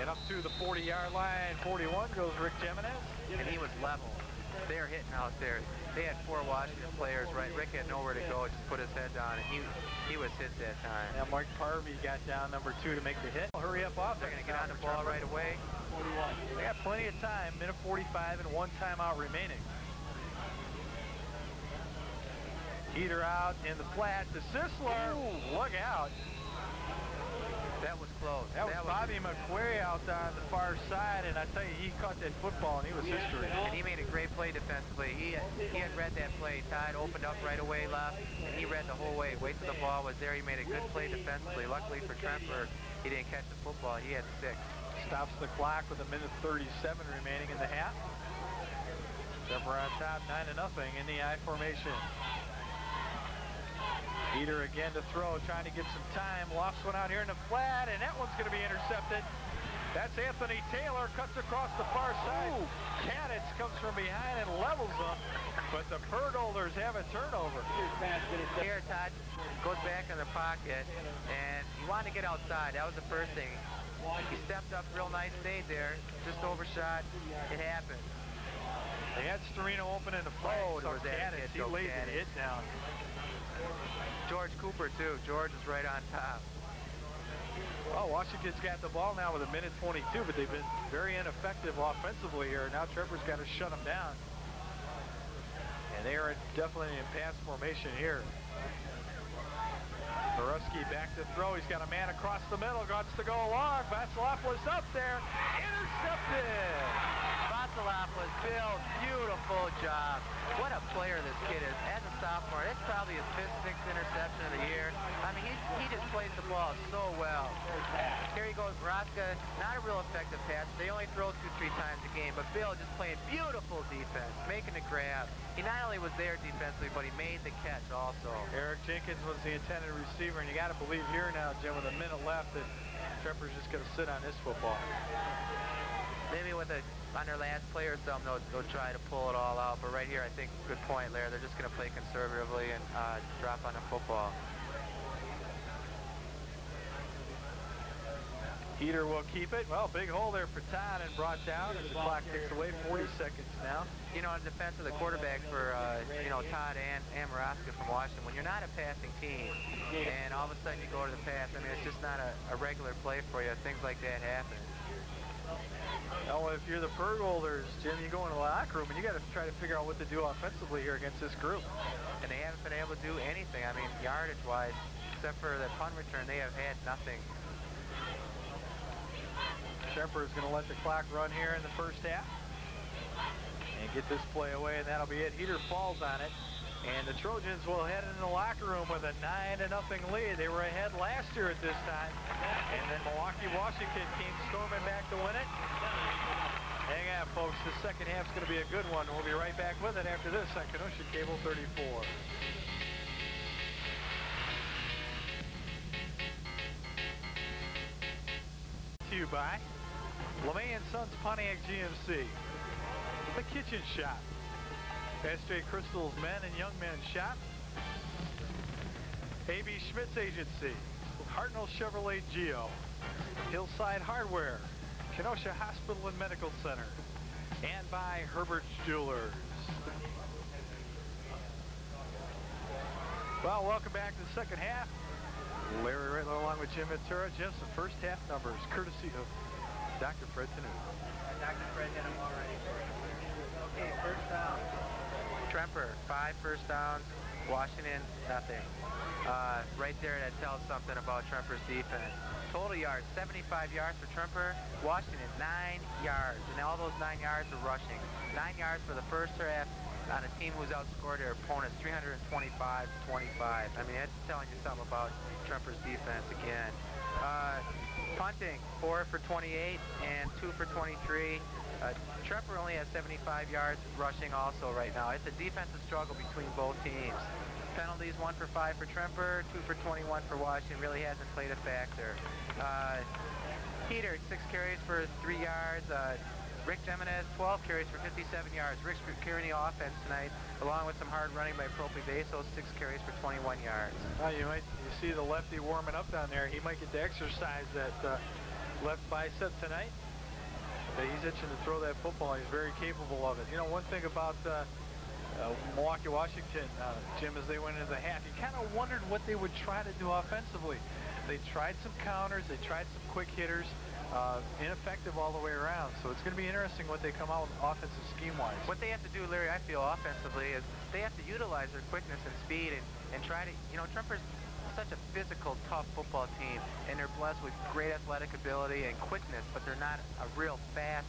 And up to the 40-yard line, 41 goes Rick Jimenez. And he was level. They're hitting out there. They had 4 Washington players, right? Rick had nowhere to go, just put his head down, and he was hit that time. Now Mike Parvey got down number 2 to make the hit. Hurry up off. They're going to get on the ball right away. They got plenty of time, 1:45 and 1 timeout remaining. Heater out in the flat to Sisler. Ooh, look out. That was close. That was Bobby McQuay out there on the far side, and I tell you, he caught that football, and he was history. And he made a great play defensively. He had read that play. Todd opened up right away left, and he read the whole way. Wait till the ball was there. He made a good play defensively. Luckily for Tremper, he didn't catch the football. He had 6. Stops the clock with 1:37 remaining in the half. Tremper on top, 9-0 in the I formation. Heater again to throw, trying to get some time. Lofts one out here in the flat, and that one's going to be intercepted. That's Anthony Taylor, cuts across the far side. Cadets comes from behind and levels them, but the Purgolders have a turnover. Here, Todd goes back in the pocket, and he wanted to get outside. That was the first thing. He stepped up real nice, stayed there, just overshot. It happened. They had Storino open in the flat. There was Cadets, he laid the hit down. George Cooper, too. George is right on top. Well, Washington's got the ball now with 1:22, but they've been very ineffective offensively here. Now Tremper's got to shut them down. And they are definitely in pass formation here. Borowski back to throw. He's got a man across the middle. Got to go long. Vasilopoulos up there. Intercepted. Vasilopoulos, Bill, beautiful job. What a player this kid is. As a sophomore, it's probably his 5th, 6th interception of the year. I mean, he just plays the ball so well. Here he goes, Raska, not a real effective pass. They only throw 2-3 times a game, but Bill just playing beautiful defense, making the grab. He not only was there defensively, but he made the catch also. Eric Jenkins was the intended receiver, and you got to believe here now, Jim, with 1 minute left, that Tremper's just going to sit on this football. Maybe with on their last play or something, they'll try to pull it all out. But right here, I think, good point, Larry. They're just going to play conservatively and drop on the football. Heater will keep it. Well, big hole there for Todd and brought down as the clock ticks away. 40 seconds now. You know, in defense of the quarterback for, Todd and Maraska from Washington, when you're not a passing team and all of a sudden you go to the pass, I mean, it's just not a regular play for you. Things like that happen. Oh, if you're the Purgolders, Jim, you go in the locker room and you got to try to figure out what to do offensively here against this group. And they haven't been able to do anything. I mean, yardage-wise, except for the punt return, they have had nothing. Tremper is going to let the clock run here in the first half and get this play away, and that'll be it. Heater falls on it, and the Trojans will head into the locker room with a 9-0 lead. They were ahead last year at this time, and then Milwaukee, Washington came storming back to win it. Hang on, folks. The second half's going to be a good one. We'll be right back with it after this on Kenosha Cable 34. To you by LeMay & Sons Pontiac GMC, The Kitchen Shop, S.J. Crystal's Men and Young Men's Shop, A.B. Schmidt's Agency, Hartnell Chevrolet Geo, Hillside Hardware, Kenosha Hospital and Medical Center, and by Herbert's Jewelers. Well, welcome back to the second half. Larry Rittler along with Jim Ventura. Just the first half numbers, courtesy of Dr. Fred Tanu. Dr. Fred had them all ready for you. Okay, first down. Tremper, 5 first downs. Washington, nothing. Right there, that tells something about Tremper's defense. Total yards, 75 yards for Tremper. Washington, 9 yards. And all those 9 yards are rushing. 9 yards for the first half on a team who's outscored their opponents 325-25. I mean, that's telling you something about Tremper's defense again. Punting, 4 for 28 and 2 for 23. Tremper only has 75 yards rushing also right now. It's a defensive struggle between both teams. Penalties, 1 for 5 for Tremper, 2 for 21 for Washington. Really hasn't played a factor. Heater, 6 carries for 3 yards. Rick Jimenez, 12 carries for 57 yards. Rick's carrying the offense tonight, along with some hard running by Propi Besos, 6 carries for 21 yards. You see the lefty warming up down there. He might get to exercise that left bicep tonight. But he's itching to throw that football. He's very capable of it. You know, one thing about Milwaukee, Washington, Jim, as they went into the half, you kind of wondered what they would try to do offensively. They tried some counters. They tried some quick hitters. Ineffective all the way around. So it's going to be interesting what they come out with offensive scheme-wise. What they have to do, Larry, I feel offensively, is they have to utilize their quickness and speed and try to, you know, Tremper's such a physical, tough football team, and they're blessed with great athletic ability and quickness, but they're not a real fast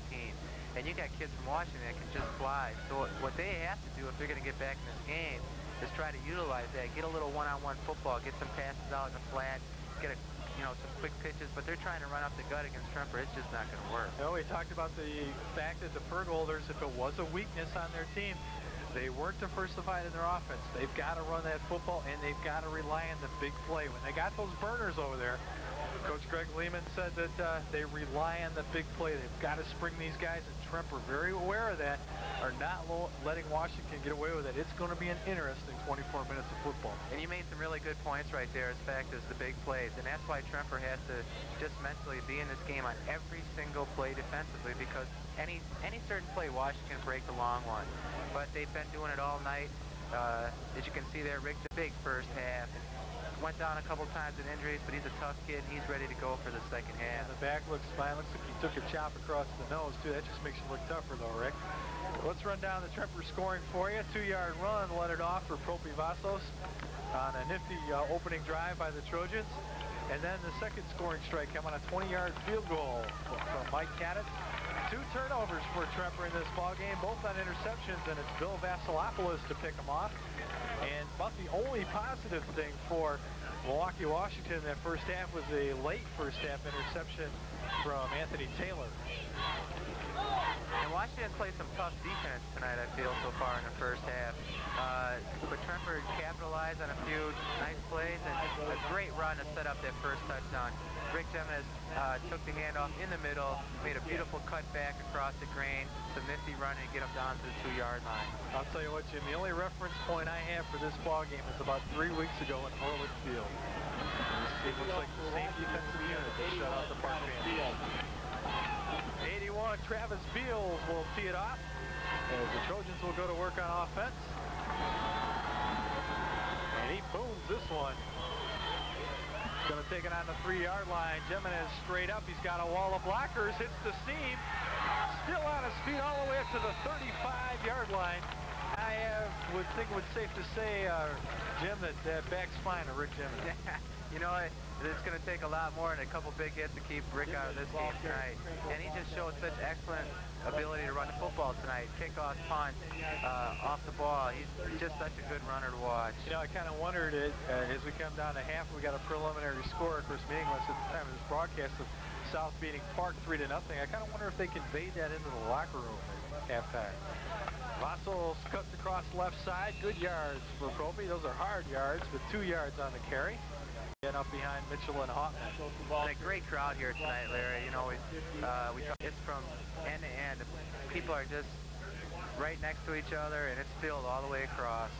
team. And you got kids from Washington that can just fly. So what they have to do if they're going to get back in this game is try to utilize that, get a little one-on-one football, get some passes out in the flat, get a, you know, some quick pitches, but they're trying to run up the gut against Tremper. It's just not going to work. You know, we talked about the fact that the Purgolders, if it was a weakness on their team, they weren't diversified in their offense. They've got to run that football, and they've got to rely on the big play. When they got those burners over there, Coach Greg Lehman said that they rely on the big play. They've got to spring these guys, and Tremper, very aware of that, are not letting Washington get away with it. It's going to be an interesting 24 minutes of football. And you made some really good points right there as fact as the big plays, and that's why Tremper has to just mentally be in this game on every single play defensively, because any certain play, Washington can break the long one. But they've been doing it all night. As you can see there, Rick, the big first half. Went down a couple times with injuries, but he's a tough kid, and he's ready to go for the second half. And the back looks fine. Looks like he took a chop across the nose, too. That just makes him look tougher, though, Rick. Let's run down the Tremper scoring for you. 2-yard run, let it off for Propi Vasos on a nifty opening drive by the Trojans. And then the second scoring strike came on a 20-yard field goal from Mike Cadett. 2 turnovers for Tremper in this ballgame, both on interceptions, and it's Bill Vasilopoulos to pick them off. And about the only positive thing for Milwaukee, Washington in that first half was a late first half interception from Anthony Taylor. And Washington played some tough defense tonight, I feel, so far in the first half. But Tremper capitalized on a few nice plays, and a great run to set up that first touchdown. Rick Jimenez took the handoff in the middle, made a beautiful cut back across the grain, some nifty running to get him down to the 2-yard line. I'll tell you what, Jim, the only reference point I have for this ball game is about 3 weeks ago in Orland Field. It looks like the same defensive unit that shut out the Park fans. 81, Travis Beals will tee it off as the Trojans will go to work on offense. And he booms this one. Going to take it on the 3-yard line. Jimenez straight up. He's got a wall of blockers. Hits the seam. Still on his feet all the way up to the 35-yard line. I would think it would safe to say, Jim, that back spine of Rick Jimenez. You know, it's going to take a lot more than a couple big hits to keep Rick out of this game tonight. And he just showed such excellent ability to run the football tonight. Kickoff, punt, off the ball. He's just such a good runner to watch. You know, I kind of wondered as we come down to half, we got a preliminary score, of course, meaningless at the time of this broadcast, of South beating Park 3-0. I kind of wonder if they conveyed that into the locker room at halftime. Vasos cuts across left side. Good yards for Propi. Those are hard yards, with 2 yards on the carry. And up behind Mitchell and Hoffman. And a great crowd here tonight, Larry. You know, it's from end to end. People are just right next to each other, and it's filled all the way across.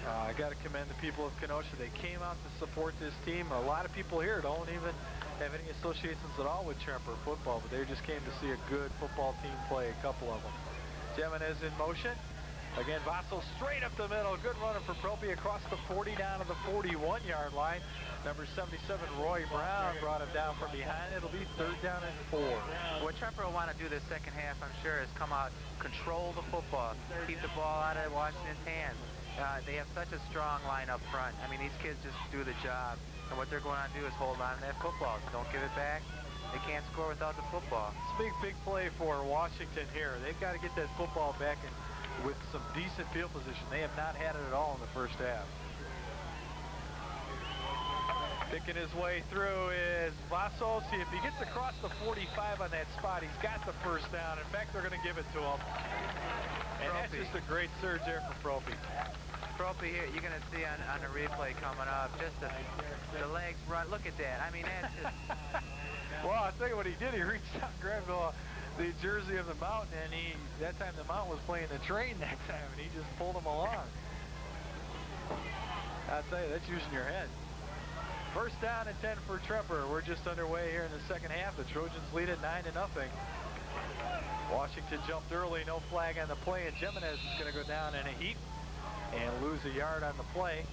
I got to commend the people of Kenosha. They came out to support this team. A lot of people here don't even have any associations at all with Tremper football, but they just came to see a good football team play, a couple of them. Jimenez in motion. Again, Vasos straight up the middle. Good runner for Propi across the 40 down to the 41-yard line. Number 77, Roy Brown, brought him down from behind. It'll be 3rd down and 4. What Tremper will want to do this second half, I'm sure, is come out, control the football, keep the ball out of Washington's hands. They have such a strong line up front. I mean, these kids just do the job. And what they're going to do is hold on to that football. So don't give it back. They can't score without the football. It's big play for Washington here. They've got to get that football back with some decent field position. They have not had it at all in the first half. Picking his way through is Vasos. See if he gets across the 45 on that spot. He's got the first down. In fact, they're going to give it to him. And that's just a great surge there for Propi. Propi here, you're going to see on the replay coming up, just the legs run. Look at that. I mean, that's just... Well, I'll tell you what he did. He reached out and grabbed the jersey of the Mountain, and that time the Mountain was playing the train that time, and he just pulled him along. I'll tell you, that's using your head. First down and 10 for Tremper. We're just underway here in the second half. The Trojans lead at 9-0. Washington jumped early, no flag on the play, and Jimenez is going to go down in a heap and lose a yard on the play.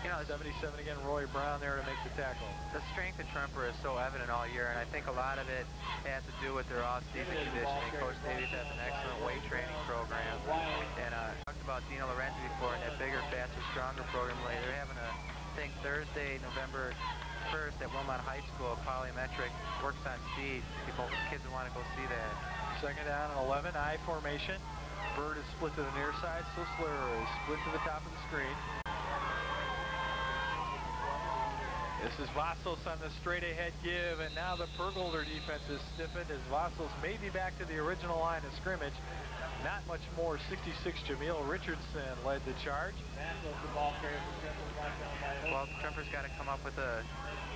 You know, 77 again, Roy Brown there to make the tackle. The strength of Tremper is so evident all year, and I think a lot of it has to do with their off-season conditioning. Coach Davies has an excellent weight training program. And I talked about Dino Lorenzi before and that bigger, faster, stronger program. They're having a thing Thursday, November 1st at Wilmot High School, Polymetric, works on speed. Kids want to go see that. Second down and 11, I formation. Bird is split to the near side. Sisler is split to the top of the screen. This is Vassos on the straight ahead give, and now the Purgolder defense is stiffened as Vassos may be back to the original line of scrimmage. Not much more. 66 Jameel Richardson led the charge. Well, Tremper's got to come up with a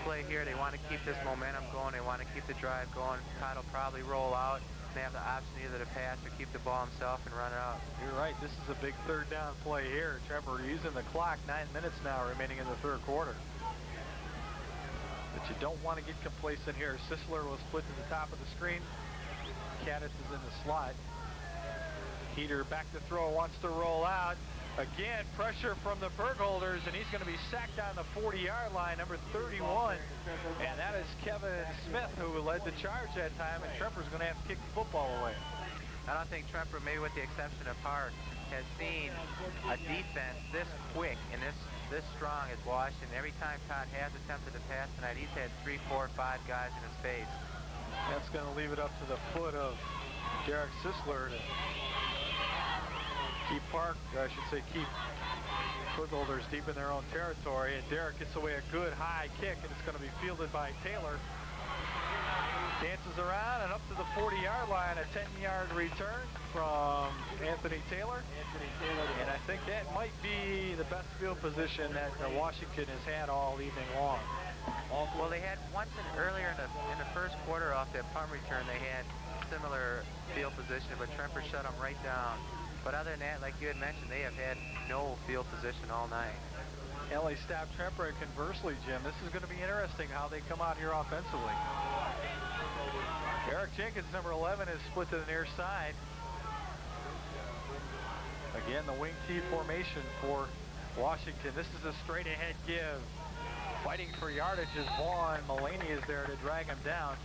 play here. They want to keep this momentum going. They want to keep the drive going. Todd will probably roll out. They have the option either to pass or keep the ball himself and run it out. You're right. This is a big third down play here. Tremper using the clock. 9 minutes now remaining in the third quarter. But you don't want to get complacent here. Sisler will split to the top of the screen. Caddis is in the slot. Heater back to throw, wants to roll out. Again, pressure from the Purgolders, and he's going to be sacked on the 40-yard line, number 31. And that is Kevin Smith, who led the charge that time, and Tremper's going to have to kick the football away. I don't think Tremper, maybe with the exception of Park, has seen a defense this quick and this strong as Washington. Every time Todd has attempted to pass tonight, he's had 3, 4, 5 guys in his face. That's going to leave it up to the foot of Derek Sisler to keep keep Purgolders deep in their own territory. And Derek gets away a good high kick, and it's going to be fielded by Taylor. Dances around and up to the 40-yard line, a 10-yard return from Anthony Taylor. And I think that might be the best field position that Washington has had all evening long. Well, they had once earlier in the first quarter off that punt return, they had similar field position, but Tremper shut them right down. But other than that, like you had mentioned, they have had no field position all night. LA stopped Tremper, and conversely, Jim, this is going to be interesting how they come out here offensively. Eric Jenkins, number 11, is split to the near side. Again, the wing T formation for Washington. This is a straight ahead give. Fighting for yardage is Vaughn. Mulaney is there to drag him down.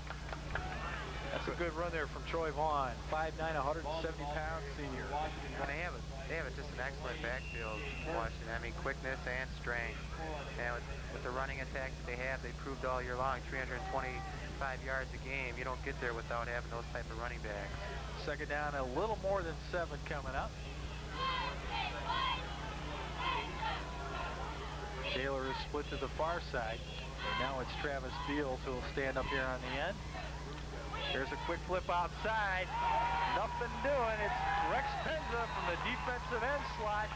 That's a good run there from Troy Vaughn, 5'9", 170-pound senior. And they have just an excellent backfield, Washington. I mean, quickness and strength. And with the running attack that they have, they proved all year long, 325 yards a game. You don't get there without having those type of running backs. Second down, a little more than 7 coming up. Taylor is split to the far side. And now it's Travis Beals who will stand up here on the end. Here's a quick flip outside. Nothing doing. It's Rex Penza from the defensive end slot.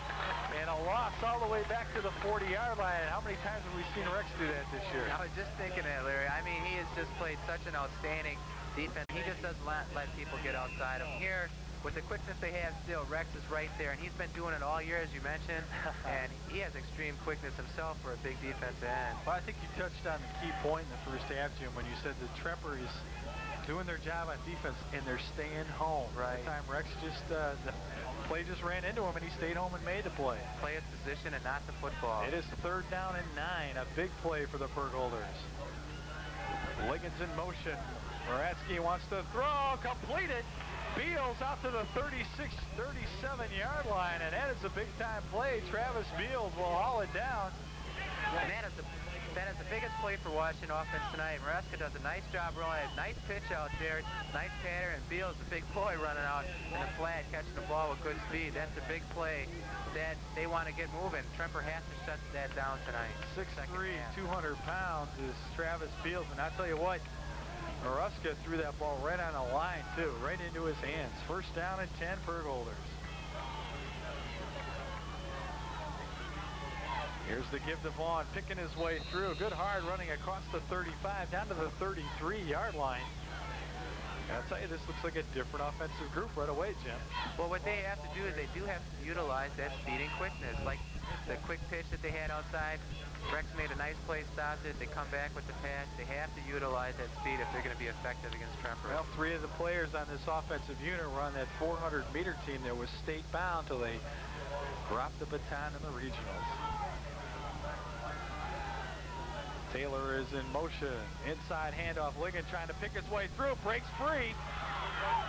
And a loss all the way back to the 40-yard line. How many times have we seen Rex do that this year? I was just thinking that, Larry. I mean, he has just played such an outstanding defense. He just doesn't let people get outside him. Here, with the quickness they have still, Rex is right there. And he's been doing it all year, as you mentioned. And he has extreme quickness himself for a big defensive end. Well, I think you touched on the key point in the first half, Jim, when you said the Tremper is doing their job on defense, and they're staying home. Right. That time Rex the play just ran into him, and he stayed home and made the play. Play his position and not the football. It is third down and 9, a big play for the Purgolders. Liggins in motion. Moratsky wants to throw, completed. Beals out to the 36, 37-yard line, and that is a big-time play. Travis Beals will haul it down. And that is the biggest play for Washington offense tonight. Moraska does a nice job rolling it. Nice pitch out there. Nice pattern. And Beals, the big boy, running out in the flat, catching the ball with good speed. That's a big play that they want to get moving. Tremper has to shut that down tonight. 6'3", 200 pounds is Travis Beals. And I'll tell you what, Moraska threw that ball right on the line, too, right into his hands. First down and 10, Purgolders. Here's the give to Vaughn, picking his way through. Good hard running across the 35, down to the 33-yard line. And I'll tell you, this looks like a different offensive group right away, Jim. Well, what they have to do is they do have to utilize that speed and quickness. Like the quick pitch that they had outside, Rex made a nice play, stopped it. They come back with the pass. They have to utilize that speed if they're going to be effective against Tremper. Well, 3 of the players on this offensive unit were on that 400-meter team that was state-bound till they dropped the baton in the regionals. Taylor is in motion. Inside handoff. Ligon trying to pick his way through. Breaks free.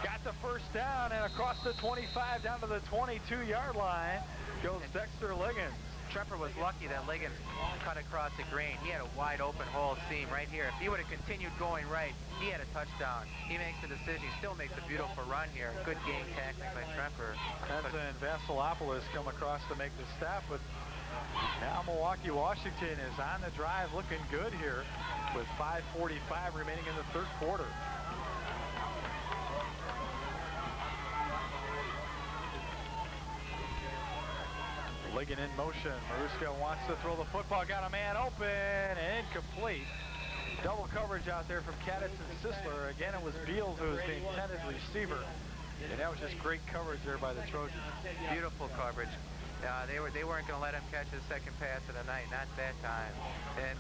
Got the first down, and across the 25 down to the 22-yard line goes Dexter Liggins. Tremper was lucky that Liggins cut across the green. He had a wide open hole seam right here. If he would have continued going right, he had a touchdown. He makes the decision. He still makes a beautiful run here. Good game tackling by Tremper. Anthem and Vasilopoulos come across to make the stop, but now Milwaukee, Washington is on the drive, looking good here with 5:45 remaining in the third quarter. Ligon in motion. Maruska wants to throw the football. Got a man open and incomplete. Double coverage out there from Caddis and Sisler. Again, it was Beals who was the intended receiver. And that was just great coverage there by the Trojans. Beautiful coverage. They weren't going to let him catch his second pass of the night. Not that time. And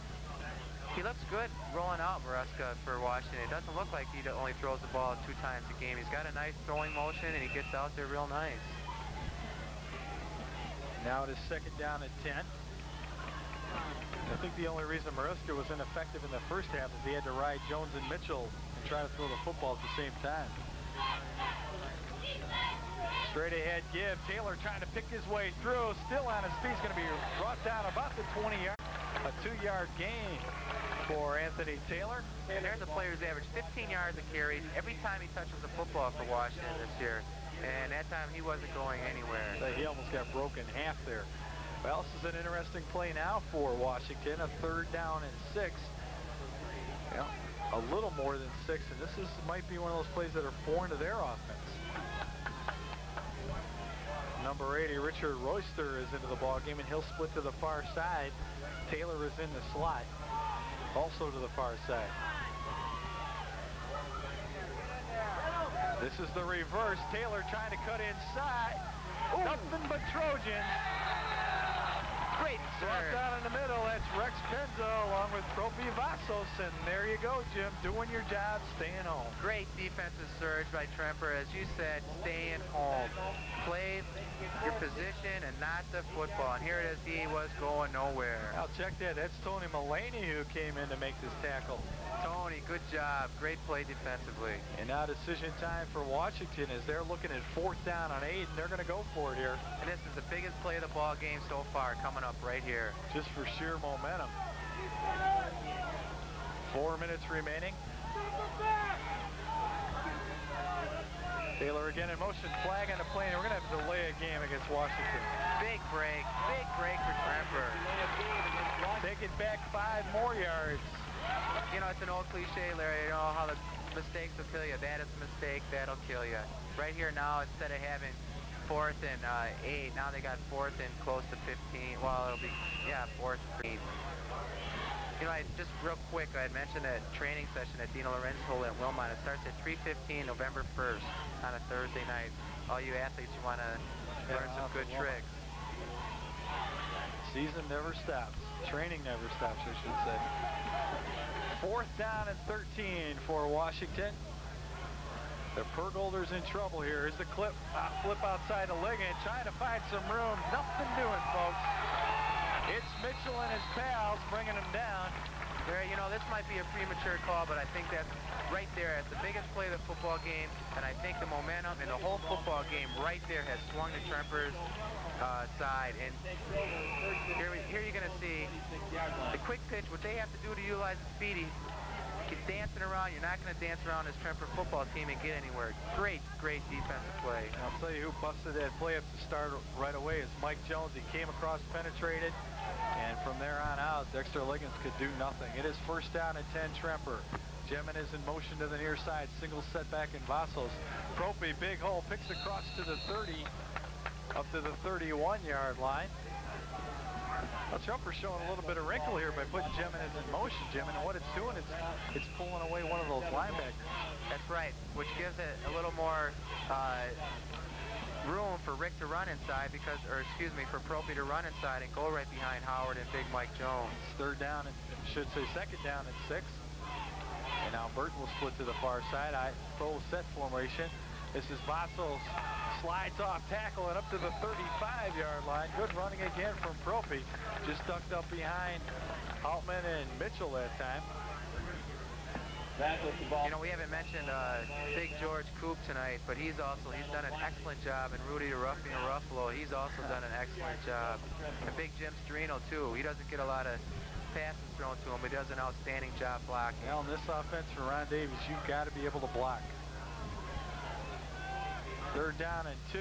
he looks good rolling out, Maruska, for Washington. It doesn't look like he only throws the ball 2 times a game. He's got a nice throwing motion, and he gets out there real nice. Now it is second down at 10. I think the only reason Maruska was ineffective in the first half is he had to ride Jones and Mitchell and try to throw the football at the same time. Straight ahead give. Taylor trying to pick his way through. Still on his feet. He's going to be brought down about the 20-yard. A 2-yard gain for Anthony Taylor. And there's a player who's averaged 15 yards a carry every time he touches the football for Washington this year. And that time he wasn't going anywhere. So he almost got broken in half there. Well, this is an interesting play now for Washington. A 3rd down and 6. Yeah, a little more than 6. And this might be one of those plays that are foreign to their offense. Number 80, Richard Royster, is into the ball game, and he'll split to the far side. Taylor is in the slot, also to the far side. This is the reverse. Taylor trying to cut inside. Ooh. Nothing but Trojans. Great Brought down in the middle. That's Rex Penzo along with Profi Vasos. And there you go, Jim. Doing your job, staying home. Great defensive surge by Tremper. As you said, staying home. Play your position and not the football. And here it is. He was going nowhere. Now check that. That's Tony Mullaney who came in to make this tackle. Tony, good job. Great play defensively. And now decision time for Washington as they're looking at 4th down on 8, and they're going to go for it here. And this is the biggest play of the ball game so far, coming up right here. Just for sheer momentum. 4 minutes remaining. Taylor again in motion, flag on the play, and we're going to have to delay a game against Washington. Big break for Tremper. Take it back 5 more yards. You know, it's an old cliche, Larry. You know how the mistakes will kill you. That is a mistake, that'll kill you. Right here now, instead of having 4th and 8, now they got 4th and close to 15. Well, it'll be, yeah, 4th and 8. You know, just real quick, I had mentioned that training session at Dino Lorenzo at Wilmot. It starts at 3:15 November 1st on a Thursday night. All you athletes, you want to learn some good tricks. Season never stops. Training never stops, I should say. 4th down and 13 for Washington. The Purgolders in trouble here. Here's the flip outside of Ligon, trying to find some room. Nothing doing, folks. It's Mitchell and his pals bringing him down. There, you know, this might be a premature call, but I think that's right there. It's the biggest play of the football game, and I think the momentum in the whole football game right there has swung to Tremper's side. And here you're going to see the quick pitch. What they have to do to utilize the speedy. He's dancing around. You're not going to dance around this Tremper football team and get anywhere. Great defensive play. I'll tell you who busted that play up to start right away is Mike Jones. He came across, penetrated, and from there on out, Dexter Liggins could do nothing. It is 1st down and 10 Tremper. Jemin is in motion to the near side. Single setback in Vasos. Propi, big hole, picks across to the 30, up to the 31-yard line. Well, Tremper's showing a little bit of wrinkle here by putting Jemin in motion. Jemin, and what it's doing, it's pulling away one of those linebackers. That's right, which gives it a little more room for Rick to run inside for Propi to run inside and go right behind Howard and big Mike Jones. 2nd down, and should say 2nd down and 6. And now Burton will split to the far side. Full set formation. This is Vasos. Slides off tackle and up to the 35-yard line. Good running again from Propi. Just ducked up behind Altman and Mitchell that time. You know, we haven't mentioned Big George Coop tonight, but he's done an excellent job, and Rudy Ruffian Ruffalo, he's also done an excellent job. And Big Jim Strino, too. He doesn't get a lot of passes thrown to him, but he does an outstanding job blocking. Now, in this offense for Ron Davies, you've got to be able to block. 3rd down and 2.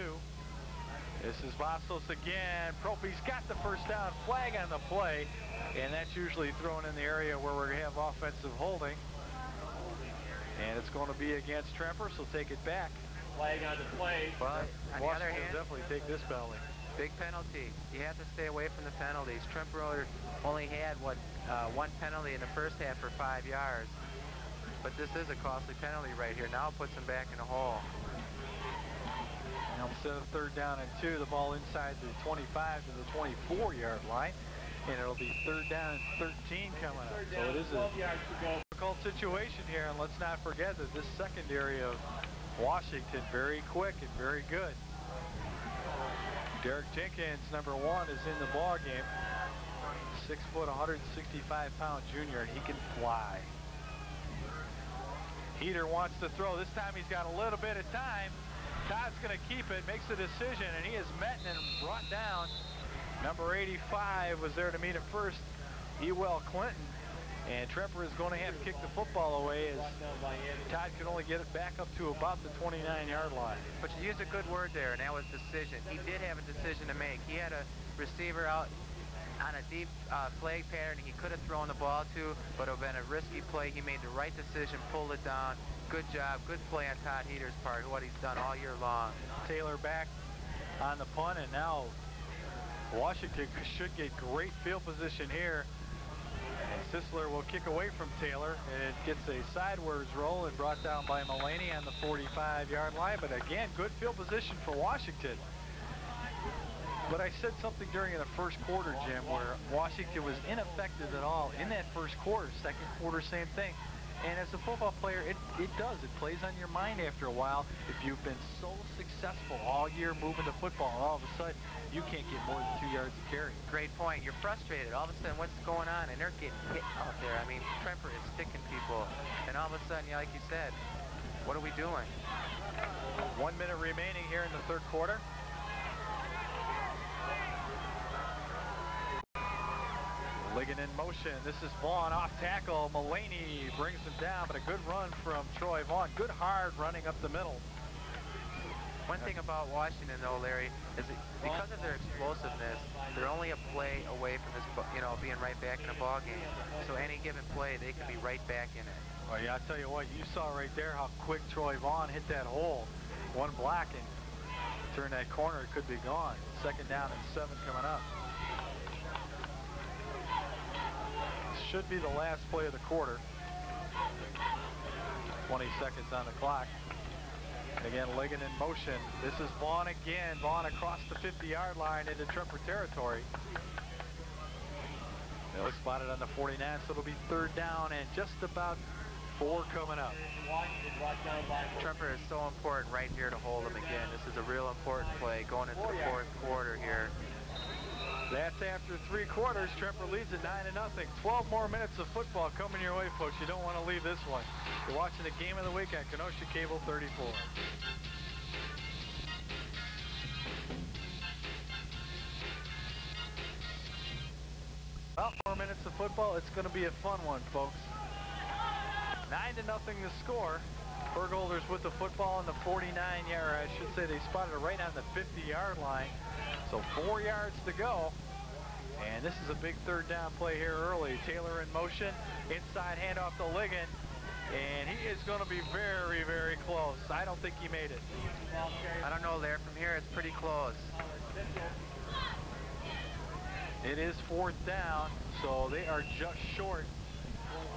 This is Vassos again. Propey's got the first down. Flag on the play, and that's usually thrown in the area where we're going to have offensive holding. And it's going to be against Tremper, so take it back. Flag on the play. But on the other hand, definitely take this penalty. Big penalty. You have to stay away from the penalties. Tremper only had, one penalty in the first half for 5 yards. But this is a costly penalty right here. Now it puts him back in the hole. Now instead of 3rd down and 2, the ball inside the 25 to the 24-yard line. And it'll be 3rd down and 13 coming up. So it is a difficult situation here. And let's not forget that this secondary of Washington, very quick and very good. Derek Jenkins, number 1, is in the ball game. 6 foot, 165-pound junior, and he can fly. Heater wants to throw. This time he's got a little bit of time. Todd's going to keep it, makes a decision, and he is met and brought down. Number 85 was there to meet him first, Ewell Clinton. And Tremper is going to have to kick the football away as Todd can only get it back up to about the 29-yard line. But you used a good word there, and that was decision. He did have a decision to make. He had a receiver out on a deep flag pattern he could have thrown the ball to, but it would have been a risky play. He made the right decision, pulled it down. Good job, good play on Todd Heater's part, what he's done all year long. Taylor back on the punt, and now Washington should get great field position here. And Sisler will kick away from Taylor, and it gets a sideways roll and brought down by Mulaney on the 45-yard line. But again, good field position for Washington. But I said something during the first quarter, Jim, where Washington was ineffective at all in that first quarter. Second quarter, same thing. And as a football player, it does. It plays on your mind after a while. If you've been so successful all year moving the football, and all of a sudden, you can't get more than 2 yards of carry. Great point. You're frustrated. All of a sudden, what's going on? And they're getting hit out there. I mean, Tremper is sticking people. And all of a sudden, like you said, what are we doing? 1 minute remaining here in the third quarter. Ligon in motion. This is Vaughn off tackle. Mulaney brings him down, but a good run from Troy Vaughn. Good hard running up the middle. One thing about Washington, though, Larry, is that because of their explosiveness, they're only a play away from this, being right back in a ball game. So any given play, they can be right back in it. Well, yeah, I'll tell you what, you saw right there how quick Troy Vaughn hit that hole. One block and turn that corner, it could be gone. 2nd down and 7 coming up. Should be the last play of the quarter. 20 seconds on the clock. And again, Ligon in motion. This is Vaughn again. Vaughn across the 50-yard line into Tremper territory. They'll spot it on the 49, so it'll be 3rd down and just about 4 coming up. Tremper is so important right here to hold him again. This is a real important play going into the 4th quarter here. That's after 3 quarters. Tremper leads at 9-0. 12 more minutes of football coming your way, folks. You don't want to leave this one. You're watching the Game of the Week on Kenosha Cable 34. About 4 minutes of football. It's going to be a fun one, folks. 9-0 the score. Purgolders with the football on the 49-yard. I should say they spotted it right on the 50-yard line. So 4 yards to go. And this is a big 3rd down play here early. Taylor in motion. Inside handoff to Ligon. And he is going to be very, very close. I don't think he made it. I don't know, Larry. From here, it's pretty close. It is 4th down, so they are just short.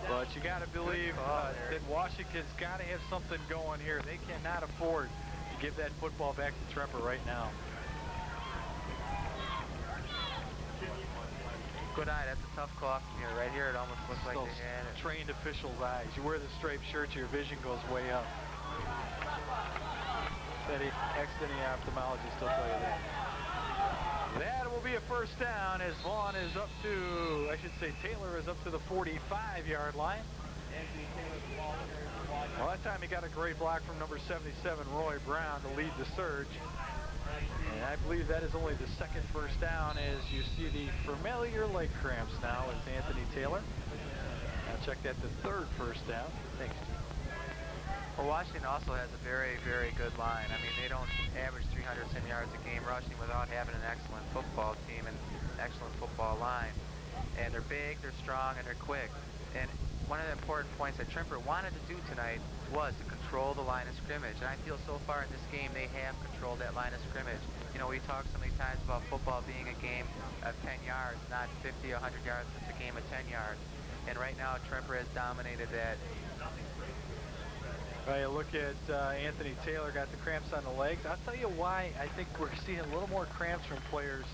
But you got to believe that Washington's got to have something going here. They cannot afford to give that football back to Tremper right now. Good eye. That's a tough call from here. Right here, it almost looks like they had it. Trained officials' eyes. You wear the striped shirt, your vision goes way up. Any ophthalmologist will tell you that. That will be a first down as Vaughn is up to, I should say Taylor is up to the 45-yard line. Well, that time he got a great block from number 77, Roy Brown, to lead the surge. And I believe that is only the second first down as you see the familiar leg cramps now with Anthony Taylor. Now check that, the third first down. Thanks. Well, Washington also has a very, very good line. I mean, they don't average 300-some yards a game rushing without having an excellent football team and excellent football line. And they're big, they're strong, and they're quick. And one of the important points that Tremper wanted to do tonight was to control the line of scrimmage. And I feel so far in this game they have controlled that line of scrimmage. You know, we talk so many times about football being a game of 10 yards, not 50, 100 yards. It's a game of 10 yards. And right now, Tremper has dominated that. Well, you look at Anthony Taylor, got the cramps on the legs. I'll tell you why I think we're seeing a little more cramps from players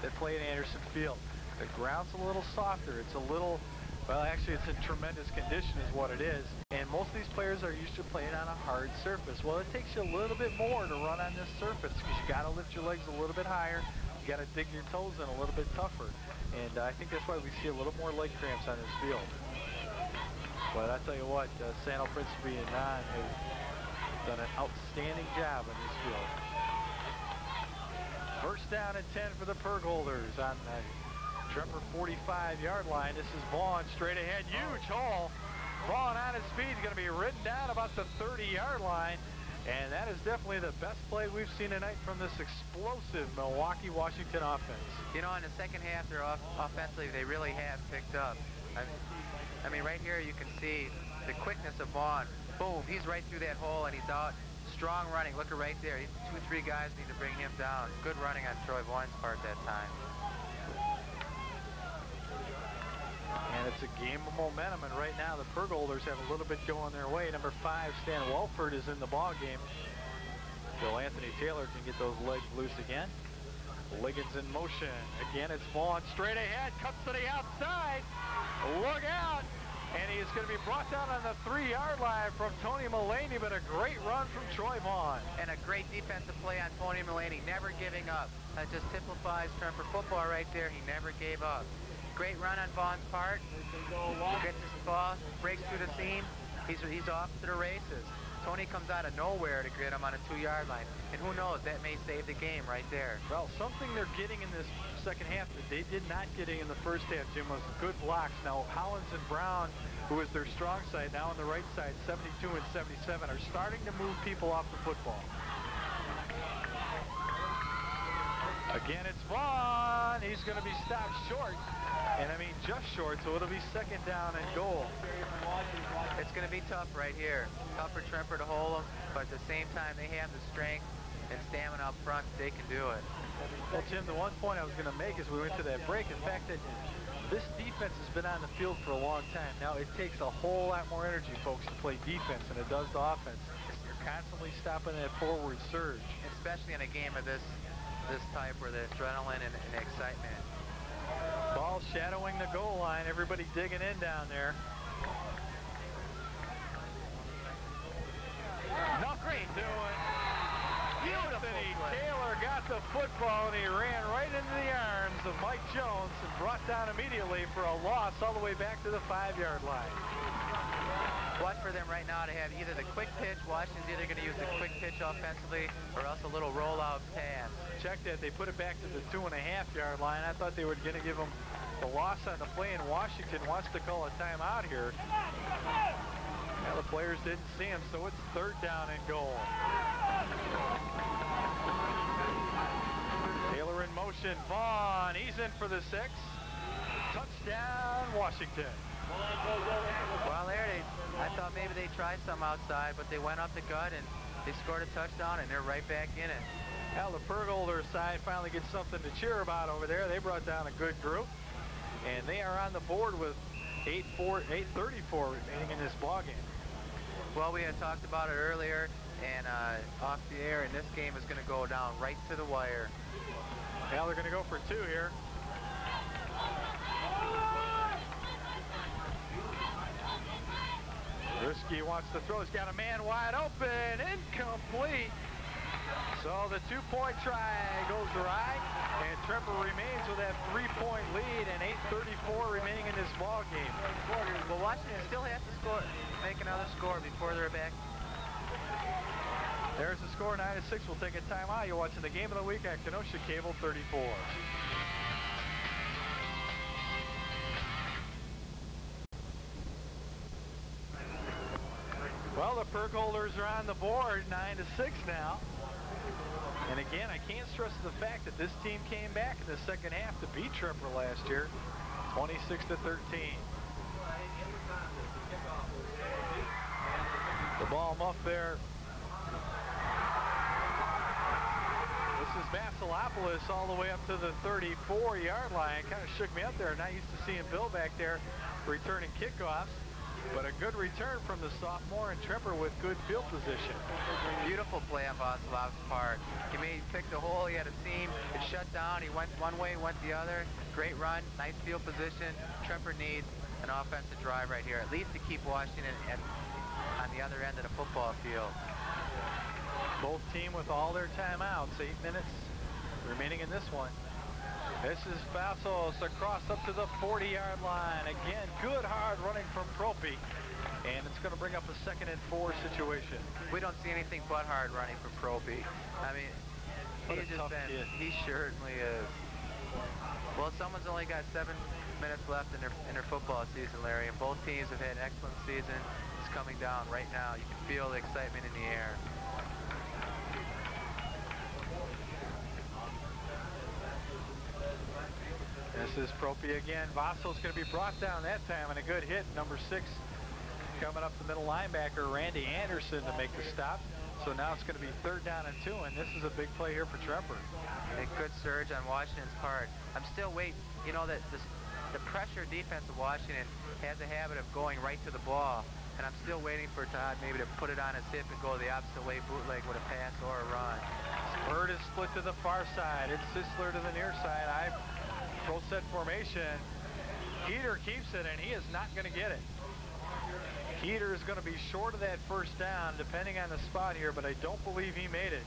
that play at Anderson Field. The ground's a little softer. It's a little, well, actually, it's in tremendous condition is what it is. And most of these players are used to playing on a hard surface. Well, it takes you a little bit more to run on this surface because you got to lift your legs a little bit higher. You got to dig your toes in a little bit tougher. And I think that's why we see a little more leg cramps on this field. But I tell you what, Sano Principe and Nan have done an outstanding job in this field. First down and 10 for the Purgolders on the Tremper 45-yard line. This is Vaughn straight ahead, huge hole. Vaughn on his feet is going to be ridden down about the 30-yard line. And that is definitely the best play we've seen tonight from this explosive Milwaukee-Washington offense. You know, in the second half, they're offensively, they really have picked up. I mean, right here you can see the quickness of Vaughn. Boom, he's right through that hole and he's out. Strong running, look at right there. 2, 3 guys need to bring him down. Good running on Troy Vaughn's part that time. And it's a game of momentum, and right now the Purgolders have a little bit going their way. Number 5, Stan Welford, is in the ball game. So Anthony Taylor can get those legs loose again. Liggins in motion. Again, it's Vaughn straight ahead, cuts to the outside. Look out! And he's going to be brought down on the 3-yard line from Tony Mullaney, but a great run from Troy Vaughn. And a great defensive play on Tony Mullaney, never giving up. That just typifies Tremper football right there. He never gave up. Great run on Vaughn's part. Gets his ball, breaks through the seam. He's off to the races. Tony comes out of nowhere to get him on a 2-yard line. And who knows, that may save the game right there. Well, something they're getting in this second half that they did not get in the first half, Jim, was good blocks. Now, Hollins and Brown, who is their strong side, now on the right side, 72 and 77, are starting to move people off the football. Again, it's Vaughn. He's going to be stopped short. And I mean, just short, so it'll be second down and goal. It's going to be tough right here. Tough for Tremper to hold them, but at the same time, they have the strength and stamina up front. They can do it. Well, Tim, the one point I was going to make as we went to that break, the fact that this defense has been on the field for a long time. Now, it takes a whole lot more energy, folks, to play defense than it does to offense. You're constantly stopping that forward surge. Especially in a game of this type where the adrenaline and excitement. Ball shadowing the goal line. Everybody digging in down there. Nothing doing. Anthony Taylor got the football and he ran right into the arms of Mike Jones and brought down immediately for a loss all the way back to the 5-yard line. Watch for them right now to have either the quick pitch. Washington's either going to use the quick pitch offensively or else a little rollout pass. Check that. They put it back to the 2.5-yard line. I thought they were going to give them the loss on the play, and Washington wants to call a timeout here. Now the players didn't see him, so it's third down and goal. Taylor in motion. Vaughn, he's in for the 6. Touchdown, Washington. Well, there I thought maybe they'd try some outside, but they went up the gut and they scored a touchdown, and they're right back in it. Well, the Purgolders side finally gets something to cheer about over there. They brought down a good group, and they are on the board with 8:34 remaining in this ball game. Well, we had talked about it earlier, and off the air, and this game is going to go down right to the wire. Well, they're going to go for 2 here. Risky wants to throw. He's got a man wide open. Incomplete. So the two-point try goes right, and Tremper remains with that three-point lead and 8:34 remaining in this ball game. Well, Washington still has to score, make another score before they're back. There's the score, 9-6. We'll take a timeout. You're watching the game of the week at Kenosha Cable 34. Well, the Purgolders are on the board, 9-6 now. And again, I can't stress the fact that this team came back in the second half to beat Tremper last year, 26-13. The ball muffed there. This is Vasilopoulos all the way up to the 34-yard line. Kind of shook me up there. Not used to seeing Bill back there returning kickoffs. But a good return from the sophomore, and Tremper with good field position. Beautiful play on Vasilop's part. He picked a hole, he had a seam, it shut down, he went one way, went the other. Great run, nice field position. Tremper needs an offensive drive right here, at least to keep Washington on the other end of the football field. Both team with all their timeouts, 8 minutes remaining in this one. This is Vasos across up to the 40-yard line. Again, good hard running from Propey. And it's going to bring up a 2nd and 4 situation. We don't see anything but hard running from Propey. I mean, he certainly is. Well, someone's only got 7 minutes left in their football season, Larry, and both teams have had an excellent season. It's coming down right now. You can feel the excitement in the air. This is Propey again. Vaso's going to be brought down that time, and a good hit. Number 6 coming up the middle linebacker, Randy Anderson, to make the stop. So now it's going to be 3rd down and 2, and this is a big play here for Tremper. A good surge on Washington's part. I'm still waiting. You know that the pressure defense of Washington has a habit of going right to the ball, and I'm still waiting for Todd maybe to put it on his hip and go the opposite way, bootleg with a pass or a run. Bird is split to the far side. It's Sisler to the near side. Pro set formation. Heater keeps it, and he is not going to get it. Heater is going to be short of that 1st down, depending on the spot here, but I don't believe he made it.